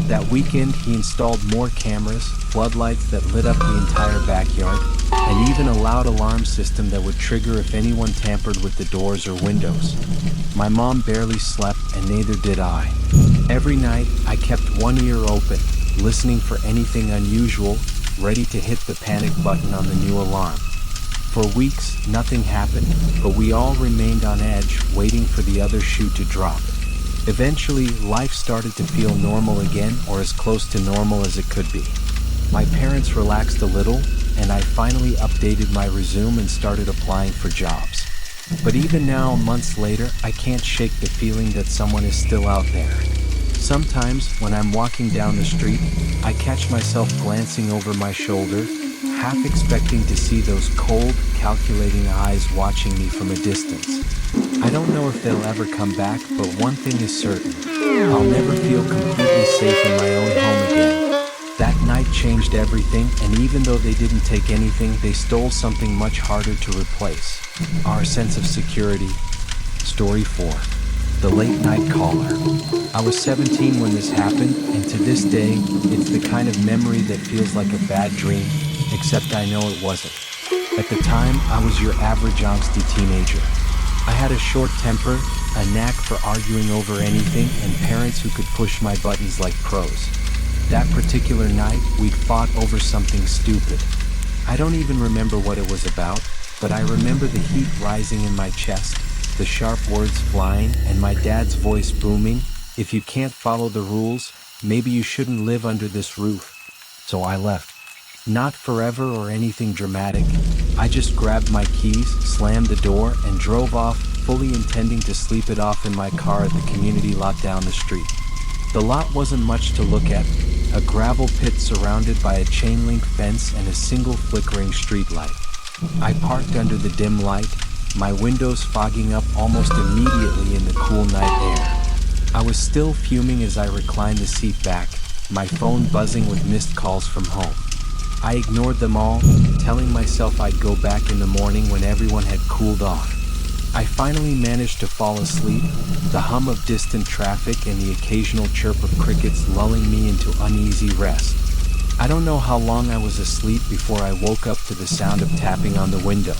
That weekend, he installed more cameras, floodlights that lit up the entire backyard, and even a loud alarm system that would trigger if anyone tampered with the doors or windows. My mom barely slept, and neither did I. Every night, I kept one ear open, listening for anything unusual, ready to hit the panic button on the new alarm. For weeks, nothing happened, but we all remained on edge, waiting for the other shoe to drop. Eventually, life started to feel normal again, or as close to normal as it could be. My parents relaxed a little, and I finally updated my resume and started applying for jobs. But even now, months later, I can't shake the feeling that someone is still out there. Sometimes, when I'm walking down the street, I catch myself glancing over my shoulder, half expecting to see those cold, calculating eyes watching me from a distance. I don't know if they'll ever come back, but one thing is certain. I'll never feel completely safe in my own home again. That night changed everything, and even though they didn't take anything, they stole something much harder to replace: our sense of security. Story 4. The Late Night Caller. I was 17 when this happened, and to this day, it's the kind of memory that feels like a bad dream, except I know it wasn't. At the time, I was your average angsty teenager. I had a short temper, a knack for arguing over anything, and parents who could push my buttons like pros. That particular night, we'd fought over something stupid. I don't even remember what it was about, but I remember the heat rising in my chest, the sharp words flying, and my dad's voice booming, "If you can't follow the rules, maybe you shouldn't live under this roof." So I left. Not forever or anything dramatic. I just grabbed my keys, slammed the door, and drove off, fully intending to sleep it off in my car at the community lot down the street. The lot wasn't much to look at, a gravel pit surrounded by a chain-link fence and a single flickering streetlight. I parked under the dim light, my windows fogging up almost immediately in the cool night air. I was still fuming as I reclined the seat back, my phone buzzing with missed calls from home. I ignored them all, telling myself I'd go back in the morning when everyone had cooled off. I finally managed to fall asleep, the hum of distant traffic and the occasional chirp of crickets lulling me into uneasy rest. I don't know how long I was asleep before I woke up to the sound of tapping on the window.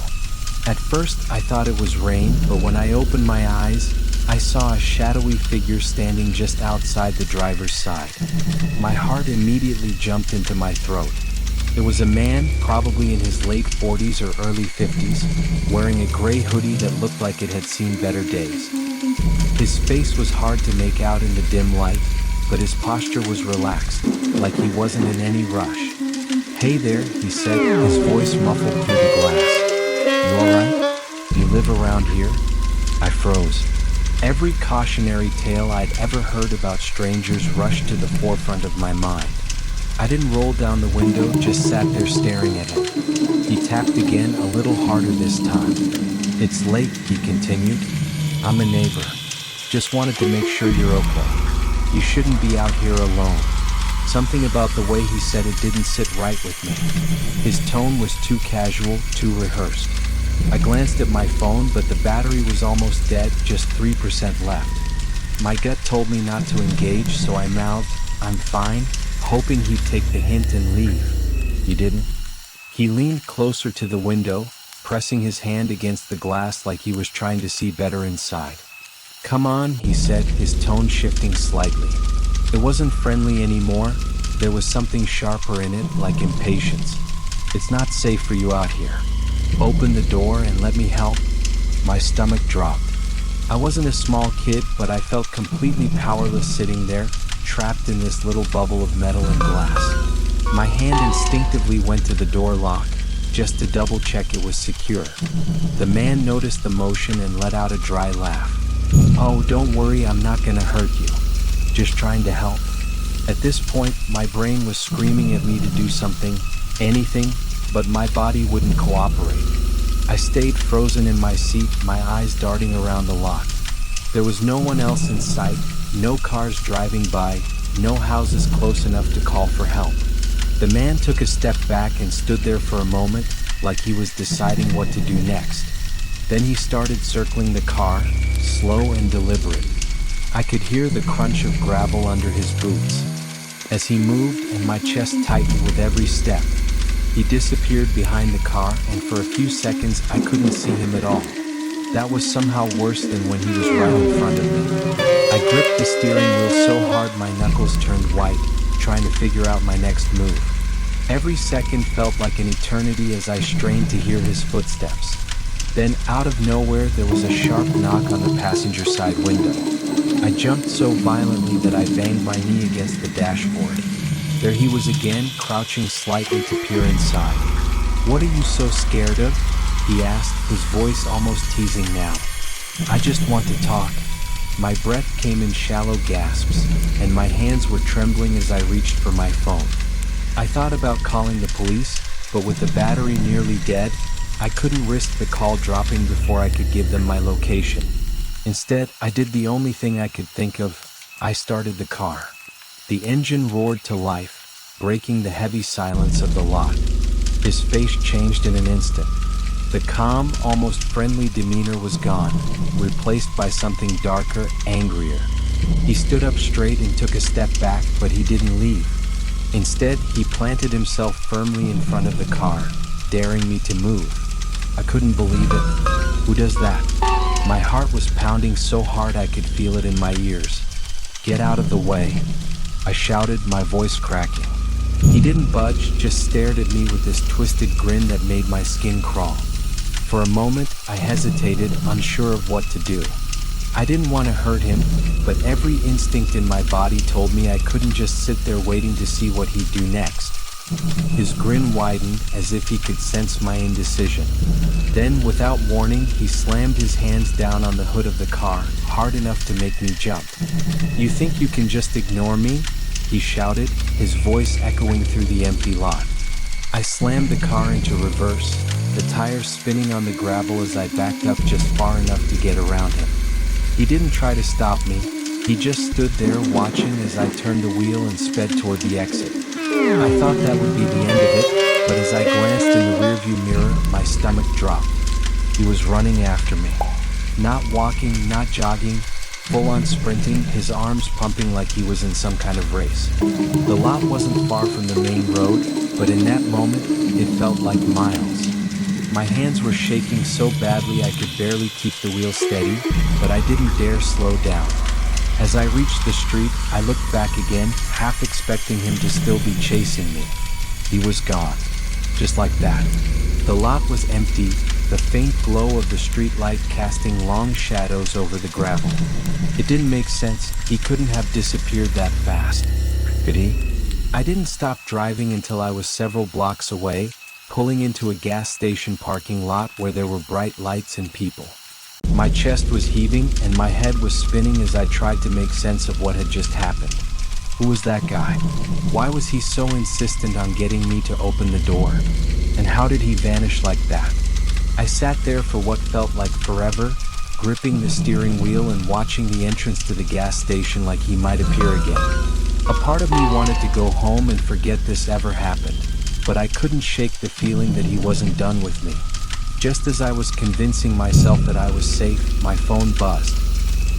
At first, I thought it was rain, but when I opened my eyes, I saw a shadowy figure standing just outside the driver's side. My heart immediately jumped into my throat. It was a man, probably in his late 40s or early 50s, wearing a gray hoodie that looked like it had seen better days. His face was hard to make out in the dim light, but his posture was relaxed, like he wasn't in any rush. "Hey there," he said, his voice muffled through the glass. "You alright? You live around here?" I froze. Every cautionary tale I'd ever heard about strangers rushed to the forefront of my mind. I didn't roll down the window, just sat there staring at him. He tapped again, a little harder this time. "It's late," he continued. "I'm a neighbor. Just wanted to make sure you're okay. You shouldn't be out here alone." Something about the way he said it didn't sit right with me. His tone was too casual, too rehearsed. I glanced at my phone, but the battery was almost dead, just 3% left. My gut told me not to engage, so I mouthed, "I'm fine," hoping he'd take the hint and leave. "You didn't?" He leaned closer to the window, pressing his hand against the glass like he was trying to see better inside. "Come on," he said, his tone shifting slightly. It wasn't friendly anymore. There was something sharper in it, like impatience. "It's not safe for you out here. Open the door and let me help." My stomach dropped. I wasn't a small kid, but I felt completely powerless sitting there, trapped in this little bubble of metal and glass. My hand instinctively went to the door lock, just to double check it was secure. The man noticed the motion and let out a dry laugh. "Oh, don't worry, I'm not gonna hurt you. Just trying to help." At this point, my brain was screaming at me to do something, anything, but my body wouldn't cooperate. I stayed frozen in my seat, my eyes darting around the lot. There was no one else in sight, no cars driving by, no houses close enough to call for help. The man took a step back and stood there for a moment, like he was deciding what to do next. Then he started circling the car, slow and deliberate. I could hear the crunch of gravel under his boots. As he moved and my chest tightened with every step, he disappeared behind the car, and for a few seconds I couldn't see him at all. That was somehow worse than when he was right in front of me. I gripped the steering wheel so hard my knuckles turned white, trying to figure out my next move. Every second felt like an eternity as I strained to hear his footsteps. Then, out of nowhere, there was a sharp knock on the passenger side window. I jumped so violently that I banged my knee against the dashboard. There he was again, crouching slightly to peer inside. "What are you so scared of?" he asked, his voice almost teasing now. "I just want to talk." My breath came in shallow gasps, and my hands were trembling as I reached for my phone. I thought about calling the police, but with the battery nearly dead, I couldn't risk the call dropping before I could give them my location. Instead, I did the only thing I could think of. I started the car. The engine roared to life, breaking the heavy silence of the lot. His face changed in an instant. The calm, almost friendly demeanor was gone, replaced by something darker, angrier. He stood up straight and took a step back, but he didn't leave. Instead, he planted himself firmly in front of the car, daring me to move. I couldn't believe it. Who does that? My heart was pounding so hard I could feel it in my ears. "Get out of the way," I shouted, my voice cracking. He didn't budge, just stared at me with this twisted grin that made my skin crawl. For a moment, I hesitated, unsure of what to do. I didn't want to hurt him, but every instinct in my body told me I couldn't just sit there waiting to see what he'd do next. His grin widened as if he could sense my indecision. Then, without warning, he slammed his hands down on the hood of the car, hard enough to make me jump. "You think you can just ignore me?" he shouted, his voice echoing through the empty lot. I slammed the car into reverse, the tires spinning on the gravel as I backed up just far enough to get around him. He didn't try to stop me, he just stood there watching as I turned the wheel and sped toward the exit. I thought that would be the end of it, but as I glanced in the rearview mirror, my stomach dropped. He was running after me. Not walking, not jogging, full-on sprinting, his arms pumping like he was in some kind of race. The lot wasn't far from the main road, but in that moment, it felt like miles. My hands were shaking so badly I could barely keep the wheel steady, but I didn't dare slow down. As I reached the street, I looked back again, half expecting him to still be chasing me. He was gone. Just like that. The lot was empty, the faint glow of the street light casting long shadows over the gravel. It didn't make sense. He couldn't have disappeared that fast. Could he? I didn't stop driving until I was several blocks away, pulling into a gas station parking lot where there were bright lights and people. My chest was heaving and my head was spinning as I tried to make sense of what had just happened. Who was that guy? Why was he so insistent on getting me to open the door? And how did he vanish like that? I sat there for what felt like forever, gripping the steering wheel and watching the entrance to the gas station like he might appear again. A part of me wanted to go home and forget this ever happened, but I couldn't shake the feeling that he wasn't done with me. Just as I was convincing myself that I was safe, my phone buzzed.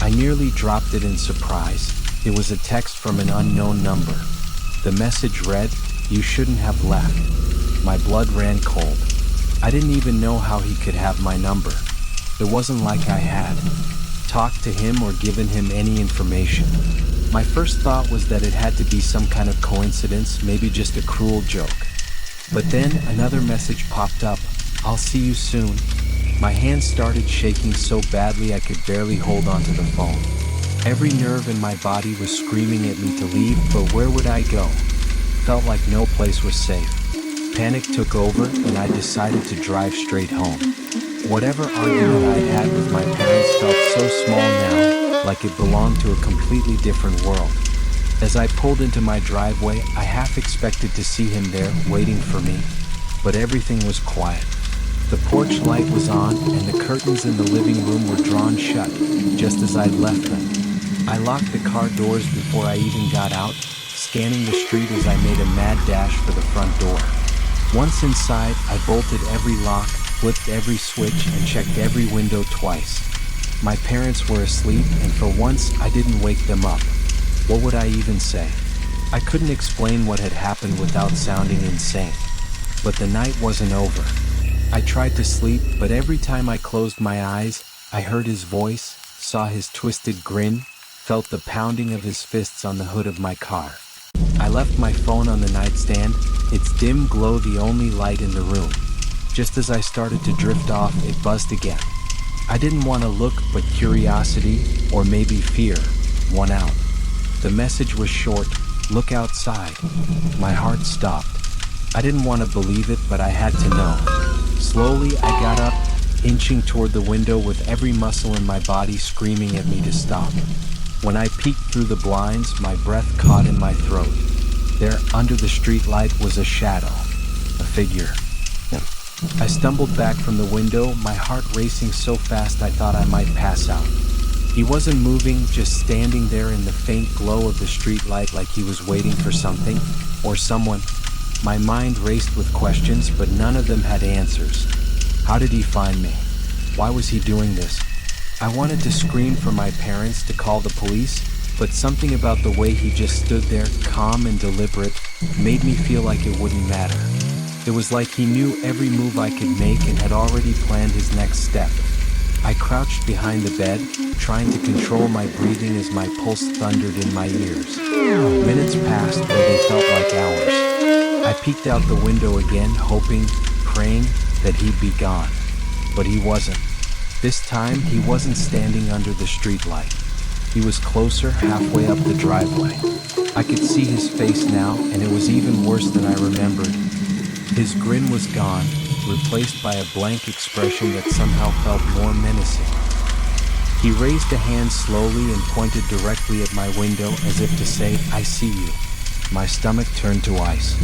I nearly dropped it in surprise. It was a text from an unknown number. The message read, "You shouldn't have left." My blood ran cold. I didn't even know how he could have my number. It wasn't like I had talked to him or given him any information. My first thought was that it had to be some kind of coincidence, maybe just a cruel joke. But then another message popped up. "I'll see you soon." My hands started shaking so badly I could barely hold onto the phone. Every nerve in my body was screaming at me to leave, but where would I go? Felt like no place was safe. Panic took over and I decided to drive straight home. Whatever argument I'd had with my parents felt so small now, like it belonged to a completely different world. As I pulled into my driveway, I half expected to see him there, waiting for me, but everything was quiet. The porch light was on, and the curtains in the living room were drawn shut, just as I'd left them. I locked the car doors before I even got out, scanning the street as I made a mad dash for the front door. Once inside, I bolted every lock, flipped every switch, and checked every window twice. My parents were asleep, and for once, I didn't wake them up. What would I even say? I couldn't explain what had happened without sounding insane. But the night wasn't over. I tried to sleep, but every time I closed my eyes, I heard his voice, saw his twisted grin, felt the pounding of his fists on the hood of my car. I left my phone on the nightstand, its dim glow the only light in the room. Just as I started to drift off, it buzzed again. I didn't want to look, but curiosity, or maybe fear, won out. The message was short, "Look outside." My heart stopped. I didn't want to believe it, but I had to know. Slowly, I got up, inching toward the window with every muscle in my body screaming at me to stop. When I peeked through the blinds, my breath caught in my throat. There, under the street light, was a shadow, a figure. I stumbled back from the window, my heart racing so fast I thought I might pass out. He wasn't moving, just standing there in the faint glow of the street light like he was waiting for something, or someone. My mind raced with questions, but none of them had answers. How did he find me? Why was he doing this? I wanted to scream for my parents, to call the police, but something about the way he just stood there, calm and deliberate, made me feel like it wouldn't matter. It was like he knew every move I could make and had already planned his next step. I crouched behind the bed, trying to control my breathing as my pulse thundered in my ears. Minutes passed, but they felt like hours. I peeked out the window again, hoping, praying that he'd be gone. But he wasn't. This time, he wasn't standing under the streetlight. He was closer, halfway up the driveway. I could see his face now, and it was even worse than I remembered. His grin was gone, replaced by a blank expression that somehow felt more menacing. He raised a hand slowly and pointed directly at my window as if to say, "I see you." My stomach turned to ice.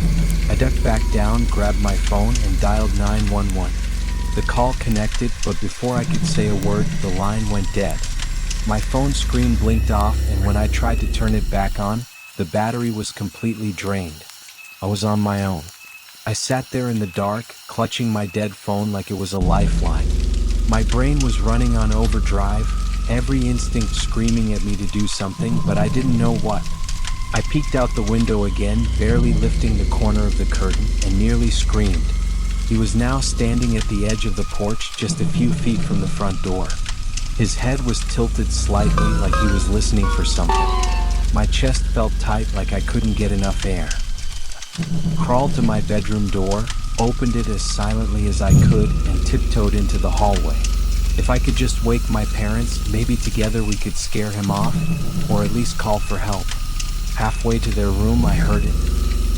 I ducked back down, grabbed my phone, and dialed 911. The call connected, but before I could say a word, the line went dead. My phone screen blinked off, and when I tried to turn it back on, the battery was completely drained. I was on my own. I sat there in the dark, clutching my dead phone like it was a lifeline. My brain was running on overdrive, every instinct screaming at me to do something, but I didn't know what. I peeked out the window again, barely lifting the corner of the curtain, and nearly screamed. He was now standing at the edge of the porch, just a few feet from the front door. His head was tilted slightly, like he was listening for something. My chest felt tight, like I couldn't get enough air. Crawled to my bedroom door, opened it as silently as I could, and tiptoed into the hallway. If I could just wake my parents, maybe together we could scare him off, or at least call for help. Halfway to their room, I heard it.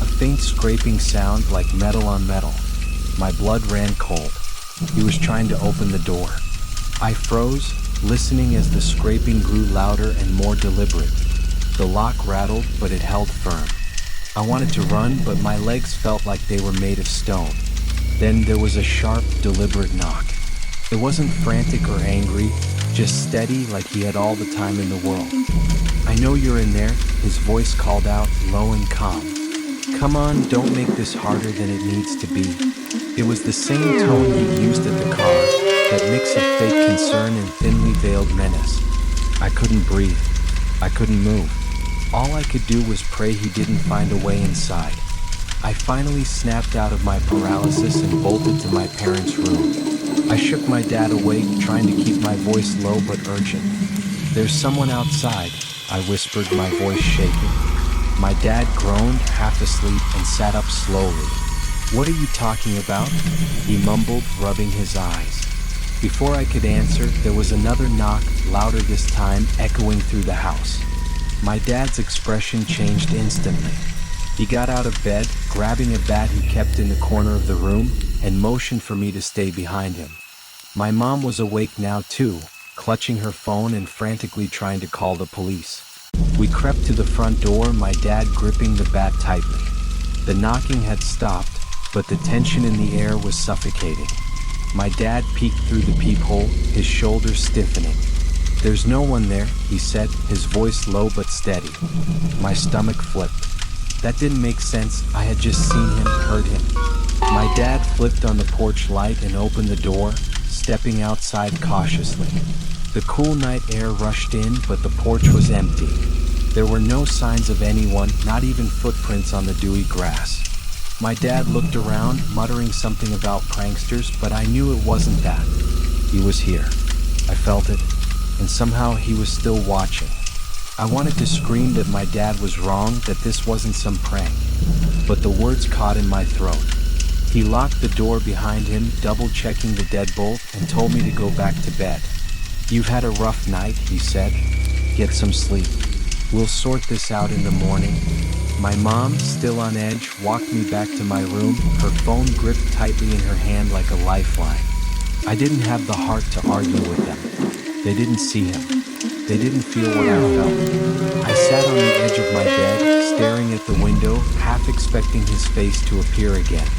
A faint scraping sound like metal on metal. My blood ran cold. He was trying to open the door. I froze, listening as the scraping grew louder and more deliberate. The lock rattled, but it held firm. I wanted to run, but my legs felt like they were made of stone. Then there was a sharp, deliberate knock. It wasn't frantic or angry, just steady, like he had all the time in the world. "I know you're in there," his voice called out, low and calm. "Come on, don't make this harder than it needs to be." It was the same tone he used at the car, that mix of fake concern and thinly veiled menace. I couldn't breathe. I couldn't move. All I could do was pray he didn't find a way inside. I finally snapped out of my paralysis and bolted to my parents' room. I shook my dad awake, trying to keep my voice low but urgent. "There's someone outside," I whispered, my voice shaking. My dad groaned, half asleep, and sat up slowly. "What are you talking about?" he mumbled, rubbing his eyes. Before I could answer, there was another knock, louder this time, echoing through the house. My dad's expression changed instantly. He got out of bed, grabbing a bat he kept in the corner of the room, and motioned for me to stay behind him. My mom was awake now too, clutching her phone and frantically trying to call the police. We crept to the front door, my dad gripping the bat tightly. The knocking had stopped, but the tension in the air was suffocating. My dad peeked through the peephole, his shoulders stiffening. "There's no one there," he said, his voice low but steady. My stomach flipped. That didn't make sense. I had just seen him, heard him. My dad flipped on the porch light and opened the door, stepping outside cautiously. The cool night air rushed in, but the porch was empty. There were no signs of anyone, not even footprints on the dewy grass. My dad looked around, muttering something about pranksters, but I knew it wasn't that. He was here. I felt it, and somehow he was still watching. I wanted to scream that my dad was wrong, that this wasn't some prank, but the words caught in my throat. He locked the door behind him, double-checking the deadbolt, and told me to go back to bed. "You've had a rough night," he said. "Get some sleep. We'll sort this out in the morning." My mom, still on edge, walked me back to my room, her phone gripped tightly in her hand like a lifeline. I didn't have the heart to argue with them. They didn't see him. They didn't feel what I felt. I sat on the edge of my bed, staring at the window, half expecting his face to appear again.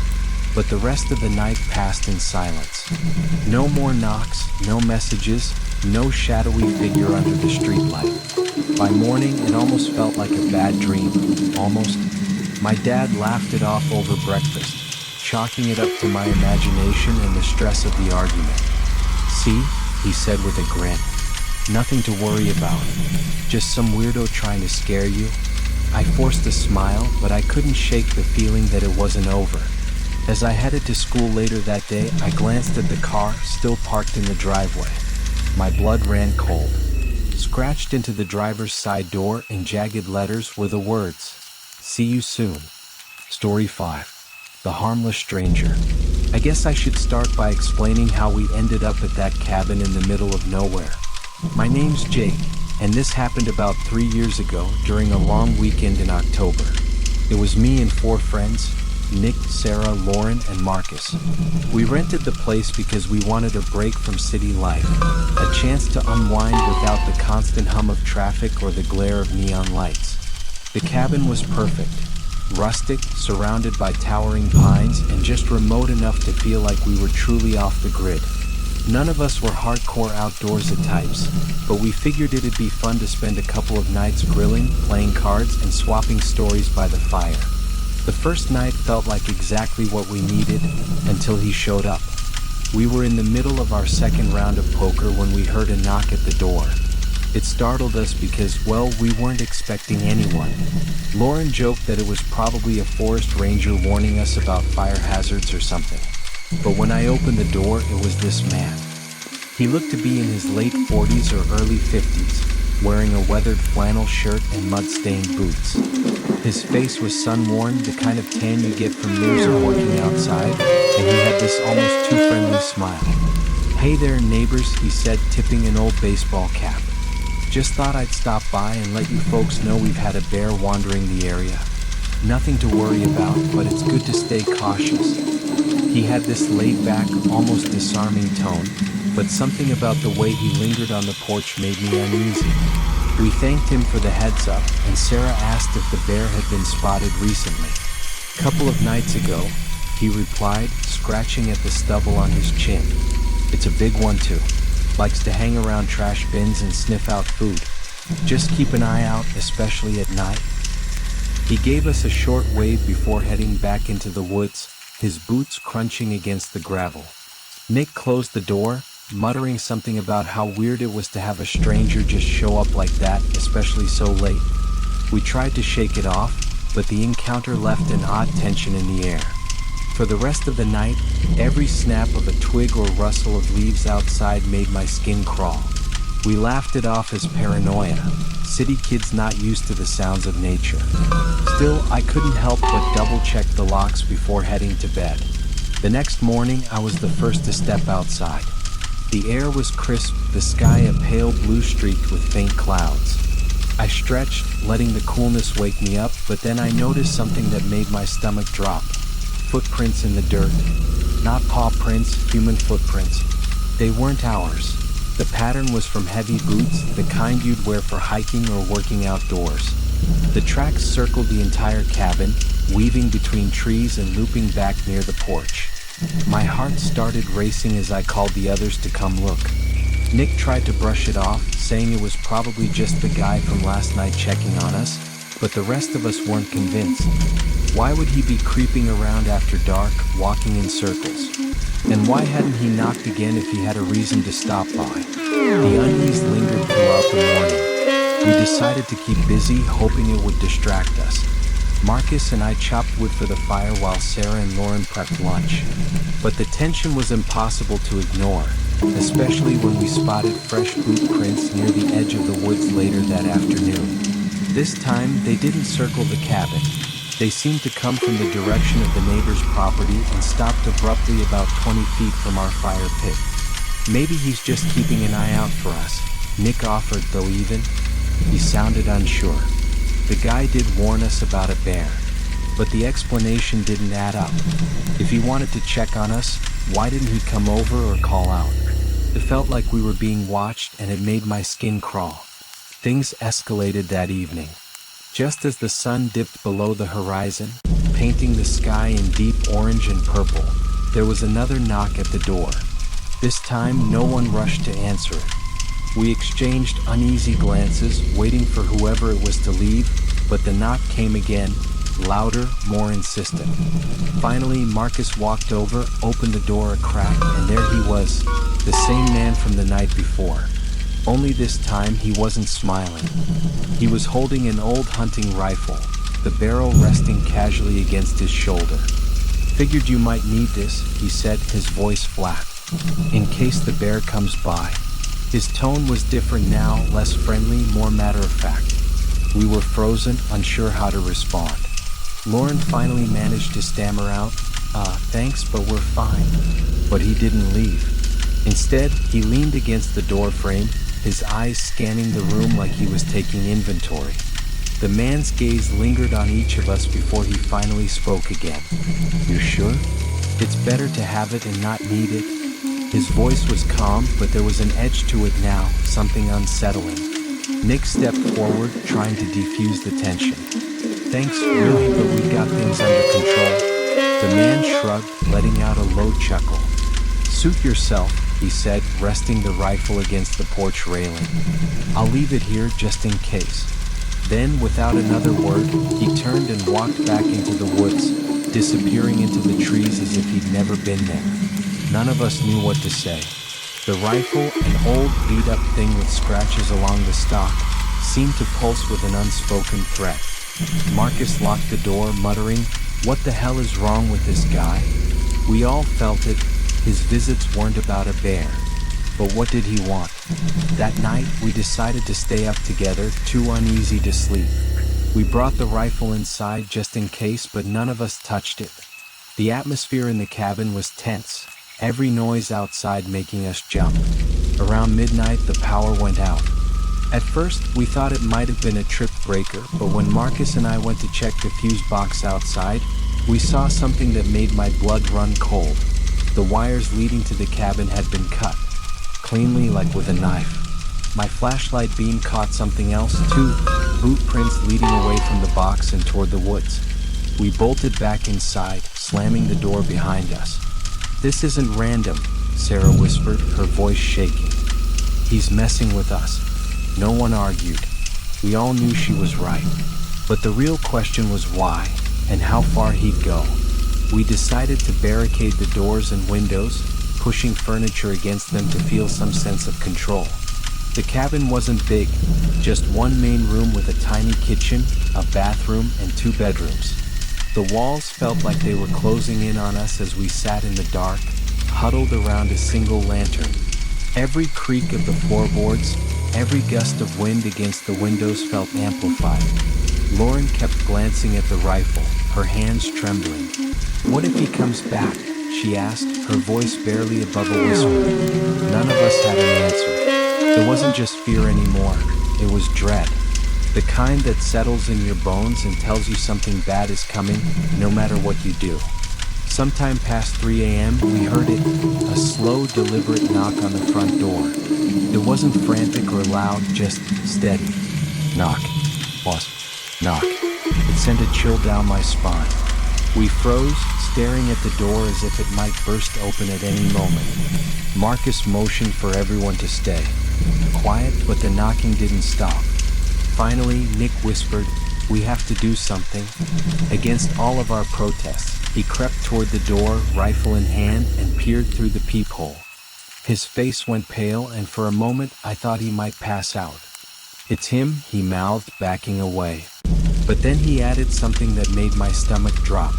But the rest of the night passed in silence. No more knocks, no messages, no shadowy figure under the streetlight. By morning, it almost felt like a bad dream. Almost. My dad laughed it off over breakfast, chalking it up to my imagination and the stress of the argument. "See?" he said with a grin. "Nothing to worry about. Just some weirdo trying to scare you." I forced a smile, but I couldn't shake the feeling that it wasn't over. As I headed to school later that day, I glanced at the car, still parked in the driveway. My blood ran cold. Scratched into the driver's side door in jagged letters were the words, "See you soon." Story 5. The Harmless Stranger. I guess I should start by explaining how we ended up at that cabin in the middle of nowhere. My name's Jake, and this happened about 3 years ago during a long weekend in October. It was me and 4 friends, Nick, Sarah, Lauren, and Marcus. We rented the place because we wanted a break from city life, a chance to unwind without the constant hum of traffic or the glare of neon lights. The cabin was perfect, rustic, surrounded by towering pines, and just remote enough to feel like we were truly off the grid. None of us were hardcore outdoorsy types, but we figured it'd be fun to spend a couple of nights grilling, playing cards, and swapping stories by the fire. The first night felt like exactly what we needed until he showed up. We were in the middle of our second round of poker when we heard a knock at the door. It startled us because, well, we weren't expecting anyone. Lauren joked that it was probably a forest ranger warning us about fire hazards or something. But when I opened the door, it was this man. He looked to be in his late 40s or early 50s, wearing a weathered flannel shirt and mud-stained boots. His face was sun-worn, the kind of tan you get from years of working outside, and he had this almost too friendly smile. "Hey there, neighbors," he said, tipping an old baseball cap. "Just thought I'd stop by and let you folks know we've had a bear wandering the area. Nothing to worry about, but it's good to stay cautious." He had this laid-back, almost disarming tone, but something about the way he lingered on the porch made me uneasy. We thanked him for the heads up, and Sarah asked if the bear had been spotted recently. "Couple of nights ago," he replied, scratching at the stubble on his chin. "It's a big one too. Likes to hang around trash bins and sniff out food. Just keep an eye out, especially at night." He gave us a short wave before heading back into the woods, his boots crunching against the gravel. Nick closed the door, muttering something about how weird it was to have a stranger just show up like that, especially so late. We tried to shake it off, but the encounter left an odd tension in the air. For the rest of the night, every snap of a twig or rustle of leaves outside made my skin crawl. We laughed it off as paranoia, city kids not used to the sounds of nature. Still, I couldn't help but double-check the locks before heading to bed. The next morning, I was the first to step outside. The air was crisp, the sky a pale blue streaked with faint clouds. I stretched, letting the coolness wake me up, but then I noticed something that made my stomach drop. Footprints in the dirt. Not paw prints, human footprints. They weren't ours. The pattern was from heavy boots, the kind you'd wear for hiking or working outdoors. The tracks circled the entire cabin, weaving between trees and looping back near the porch. My heart started racing as I called the others to come look. Nick tried to brush it off, saying it was probably just the guy from last night checking on us, but the rest of us weren't convinced. Why would he be creeping around after dark, walking in circles? And why hadn't he knocked again if he had a reason to stop by? The unease lingered throughout the morning. We decided to keep busy, hoping it would distract us. Marcus and I chopped wood for the fire while Sarah and Lauren prepped lunch. But the tension was impossible to ignore, especially when we spotted fresh boot prints near the edge of the woods later that afternoon. This time, they didn't circle the cabin. They seemed to come from the direction of the neighbor's property and stopped abruptly about 20 feet from our fire pit. "Maybe he's just keeping an eye out for us," Nick offered, though even. He sounded unsure. The guy did warn us about a bear, but the explanation didn't add up. If he wanted to check on us, why didn't he come over or call out? It felt like we were being watched, and it made my skin crawl. Things escalated that evening. Just as the sun dipped below the horizon, painting the sky in deep orange and purple, there was another knock at the door. This time, no one rushed to answer it. We exchanged uneasy glances, waiting for whoever it was to leave, but the knock came again, louder, more insistent. Finally, Marcus walked over, opened the door a crack, and there he was, the same man from the night before. Only this time he wasn't smiling. He was holding an old hunting rifle, the barrel resting casually against his shoulder. "Figured you might need this," he said, his voice flat, "in case the bear comes by." His tone was different now, less friendly, more matter-of-fact. We were frozen, unsure how to respond. Lauren finally managed to stammer out, Thanks, but we're fine." But he didn't leave. Instead, he leaned against the door frame, his eyes scanning the room like he was taking inventory. The man's gaze lingered on each of us before he finally spoke again. "You're sure? It's better to have it and not need it." His voice was calm, but there was an edge to it now, something unsettling. Nick stepped forward, trying to defuse the tension. "Thanks, really, but we got things under control." The man shrugged, letting out a low chuckle. "Suit yourself," he said, resting the rifle against the porch railing. "I'll leave it here just in case." Then, without another word, he turned and walked back into the woods, disappearing into the trees as if he'd never been there. None of us knew what to say. The rifle, an old beat-up thing with scratches along the stock, seemed to pulse with an unspoken threat. Marcus locked the door, muttering, "What the hell is wrong with this guy?" We all felt it. His visits weren't about a bear. But what did he want? That night, we decided to stay up together, too uneasy to sleep. We brought the rifle inside just in case, but none of us touched it. The atmosphere in the cabin was tense, every noise outside making us jump. Around midnight, the power went out. At first, we thought it might have been a trip breaker, but when Marcus and I went to check the fuse box outside, we saw something that made my blood run cold. The wires leading to the cabin had been cut, cleanly like with a knife. My flashlight beam caught something else too, boot prints leading away from the box and toward the woods. We bolted back inside, slamming the door behind us. "This isn't random," Sarah whispered, her voice shaking. "He's messing with us." No one argued. We all knew she was right. But the real question was why, and how far he'd go. We decided to barricade the doors and windows, pushing furniture against them to feel some sense of control. The cabin wasn't big, just one main room with a tiny kitchen, a bathroom, and 2 bedrooms. The walls felt like they were closing in on us as we sat in the dark, huddled around a single lantern. Every creak of the floorboards, every gust of wind against the windows felt amplified. Lauren kept glancing at the rifle, her hands trembling. "What if he comes back?" she asked, her voice barely above a whisper. None of us had an answer. It wasn't just fear anymore, it was dread. The kind that settles in your bones and tells you something bad is coming, no matter what you do. Sometime past 3 a.m., we heard it, a slow, deliberate knock on the front door. It wasn't frantic or loud, just steady. Knock. Boss. Knock. It sent a chill down my spine. We froze, staring at the door as if it might burst open at any moment. Marcus motioned for everyone to stay. Quiet, but the knocking didn't stop. Finally, Nick whispered, "We have to do something." Against all of our protests, he crept toward the door, rifle in hand, and peered through the peephole. His face went pale, and for a moment I thought he might pass out. "It's him," he mouthed, backing away. But then he added something that made my stomach drop.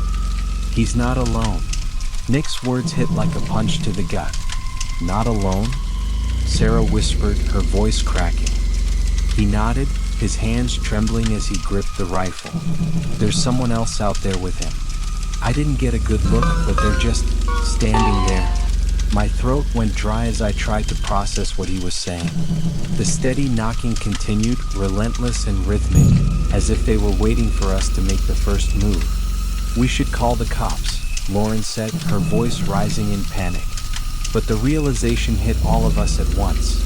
"He's not alone." Nick's words hit like a punch to the gut. "Not alone?" Sarah whispered, her voice cracking. He nodded, his hands trembling as he gripped the rifle. "There's someone else out there with him." I didn't get a good look, but they're just standing there. My throat went dry as I tried to process what he was saying. The steady knocking continued, relentless and rhythmic, as if they were waiting for us to make the first move. "We should call the cops," Lauren said, her voice rising in panic. But the realization hit all of us at once.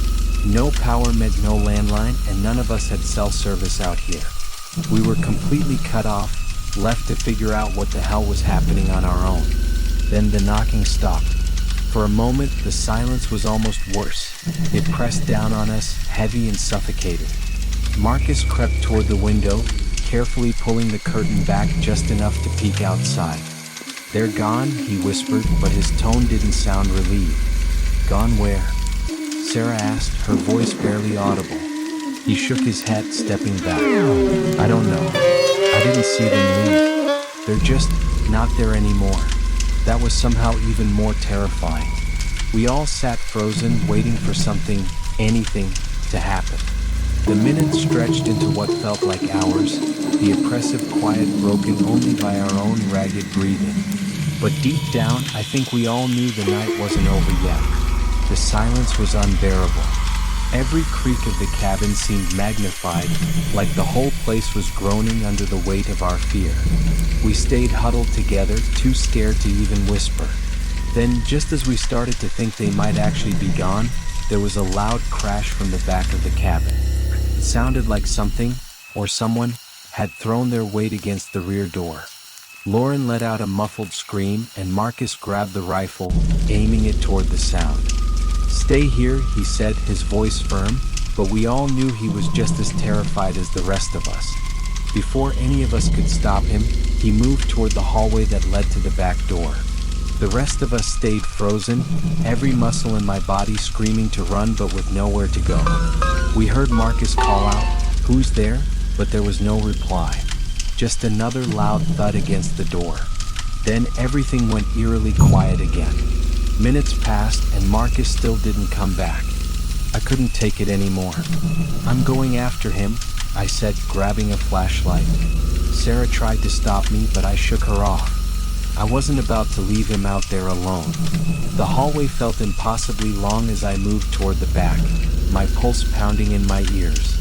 No power meant no landline, and none of us had cell service out here. We were completely cut off, left to figure out what the hell was happening on our own. Then the knocking stopped. For a moment, the silence was almost worse. It pressed down on us, heavy and suffocating. Marcus crept toward the window, carefully pulling the curtain back just enough to peek outside. "They're gone," he whispered, but his tone didn't sound relieved. "Gone where?" Sarah asked, her voice barely audible. He shook his head, stepping back. "I don't know. I didn't see them leave. They're just not there anymore." That was somehow even more terrifying. We all sat frozen, waiting for something, anything, to happen. The minutes stretched into what felt like hours, the oppressive quiet broken only by our own ragged breathing. But deep down, I think we all knew the night wasn't over yet. The silence was unbearable. Every creak of the cabin seemed magnified, like the whole place was groaning under the weight of our fear. We stayed huddled together, too scared to even whisper. Then, just as we started to think they might actually be gone, there was a loud crash from the back of the cabin. It sounded like something, or someone, had thrown their weight against the rear door. Lauren let out a muffled scream, and Marcus grabbed the rifle, aiming it toward the sound. "Stay here," he said, his voice firm, but we all knew he was just as terrified as the rest of us. Before any of us could stop him, he moved toward the hallway that led to the back door. The rest of us stayed frozen, every muscle in my body screaming to run but with nowhere to go. We heard Marcus call out, "Who's there?" but there was no reply. Just another loud thud against the door. Then everything went eerily quiet again. Minutes passed and Marcus still didn't come back. I couldn't take it anymore. "I'm going after him," I said, grabbing a flashlight. Sarah tried to stop me, but I shook her off. I wasn't about to leave him out there alone. The hallway felt impossibly long as I moved toward the back, my pulse pounding in my ears.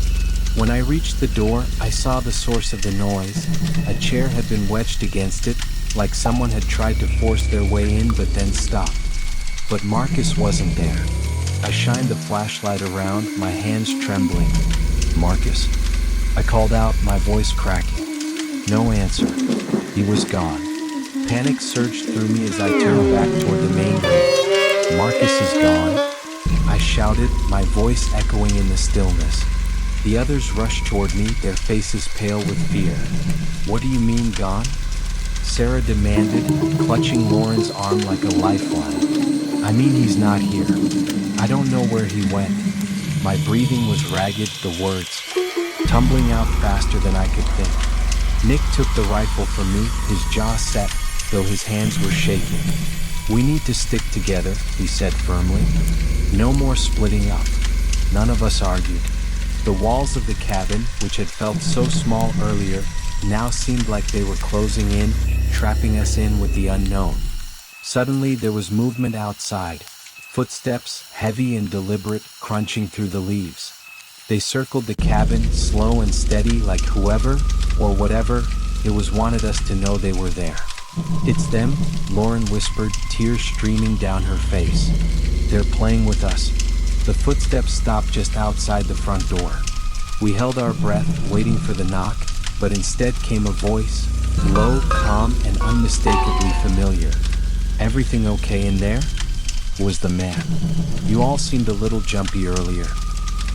When I reached the door, I saw the source of the noise. A chair had been wedged against it, like someone had tried to force their way in but then stopped. But Marcus wasn't there. I shined the flashlight around, my hands trembling. "Marcus?" I called out, my voice cracking. No answer. He was gone. Panic surged through me as I turned back toward the main room. "Marcus is gone," I shouted, my voice echoing in the stillness. The others rushed toward me, their faces pale with fear. "What do you mean gone?" Sarah demanded, clutching Lauren's arm like a lifeline. "I mean he's not here. I don't know where he went." My breathing was ragged, the words tumbling out faster than I could think. Nick took the rifle from me, his jaw set, though his hands were shaking. "We need to stick together," he said firmly. "No more splitting up." None of us argued. The walls of the cabin, which had felt so small earlier, now seemed like they were closing in, trapping us in with the unknown. Suddenly there was movement outside, footsteps, heavy and deliberate, crunching through the leaves. They circled the cabin, slow and steady, like whoever, or whatever it was wanted us to know they were there. "It's them," Lauren whispered, tears streaming down her face. "They're playing with us." The footsteps stopped just outside the front door. We held our breath, waiting for the knock, but instead came a voice, low, calm, and unmistakably familiar. "Everything okay in there?" Was the man. "You all seemed a little jumpy earlier.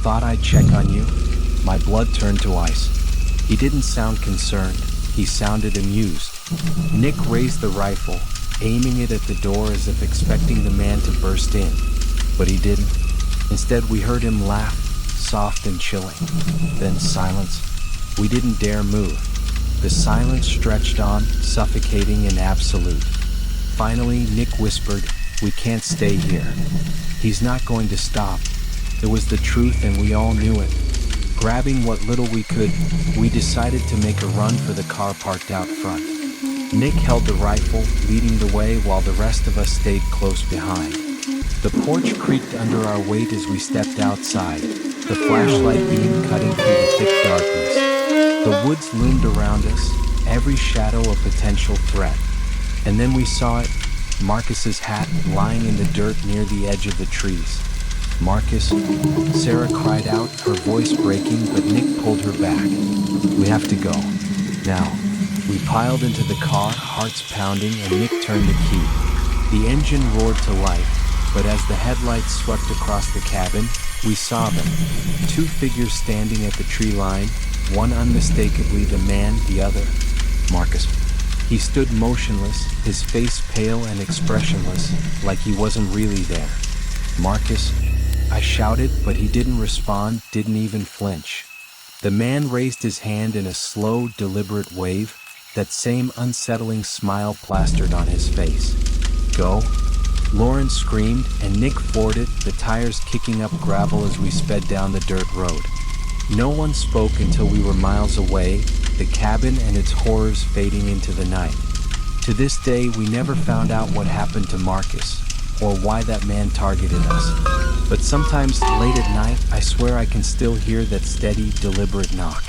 Thought I'd check on you." My blood turned to ice. He didn't sound concerned. He sounded amused. Nick raised the rifle, aiming it at the door as if expecting the man to burst in. But he didn't. Instead, we heard him laugh, soft and chilling. Then silence. We didn't dare move. The silence stretched on, suffocating and absolute. Finally, Nick whispered, "We can't stay here." He's not going to stop. It was the truth and we all knew it. Grabbing what little we could, we decided to make a run for the car parked out front. Nick held the rifle, leading the way while the rest of us stayed close behind. The porch creaked under our weight as we stepped outside, the flashlight beam cutting through the thick darkness. The woods loomed around us, every shadow a potential threat. And then we saw it, Marcus's hat lying in the dirt near the edge of the trees. "Marcus," Sarah cried out, her voice breaking, but Nick pulled her back. "We have to go. Now." We piled into the car, hearts pounding, and Nick turned the key. The engine roared to life, but as the headlights swept across the cabin, we saw them. Two figures standing at the tree line, one unmistakably the man, the other Marcus. He stood motionless, his face pale and expressionless, like he wasn't really there. "Marcus," I shouted, but he didn't respond, didn't even flinch. The man raised his hand in a slow, deliberate wave, that same unsettling smile plastered on his face. "Go?" Lauren screamed, and Nick floored it, the tires kicking up gravel as we sped down the dirt road. No one spoke until we were miles away, the cabin and its horrors fading into the night. To this day, we never found out what happened to Marcus, or why that man targeted us. But sometimes, late at night, I swear I can still hear that steady, deliberate knock.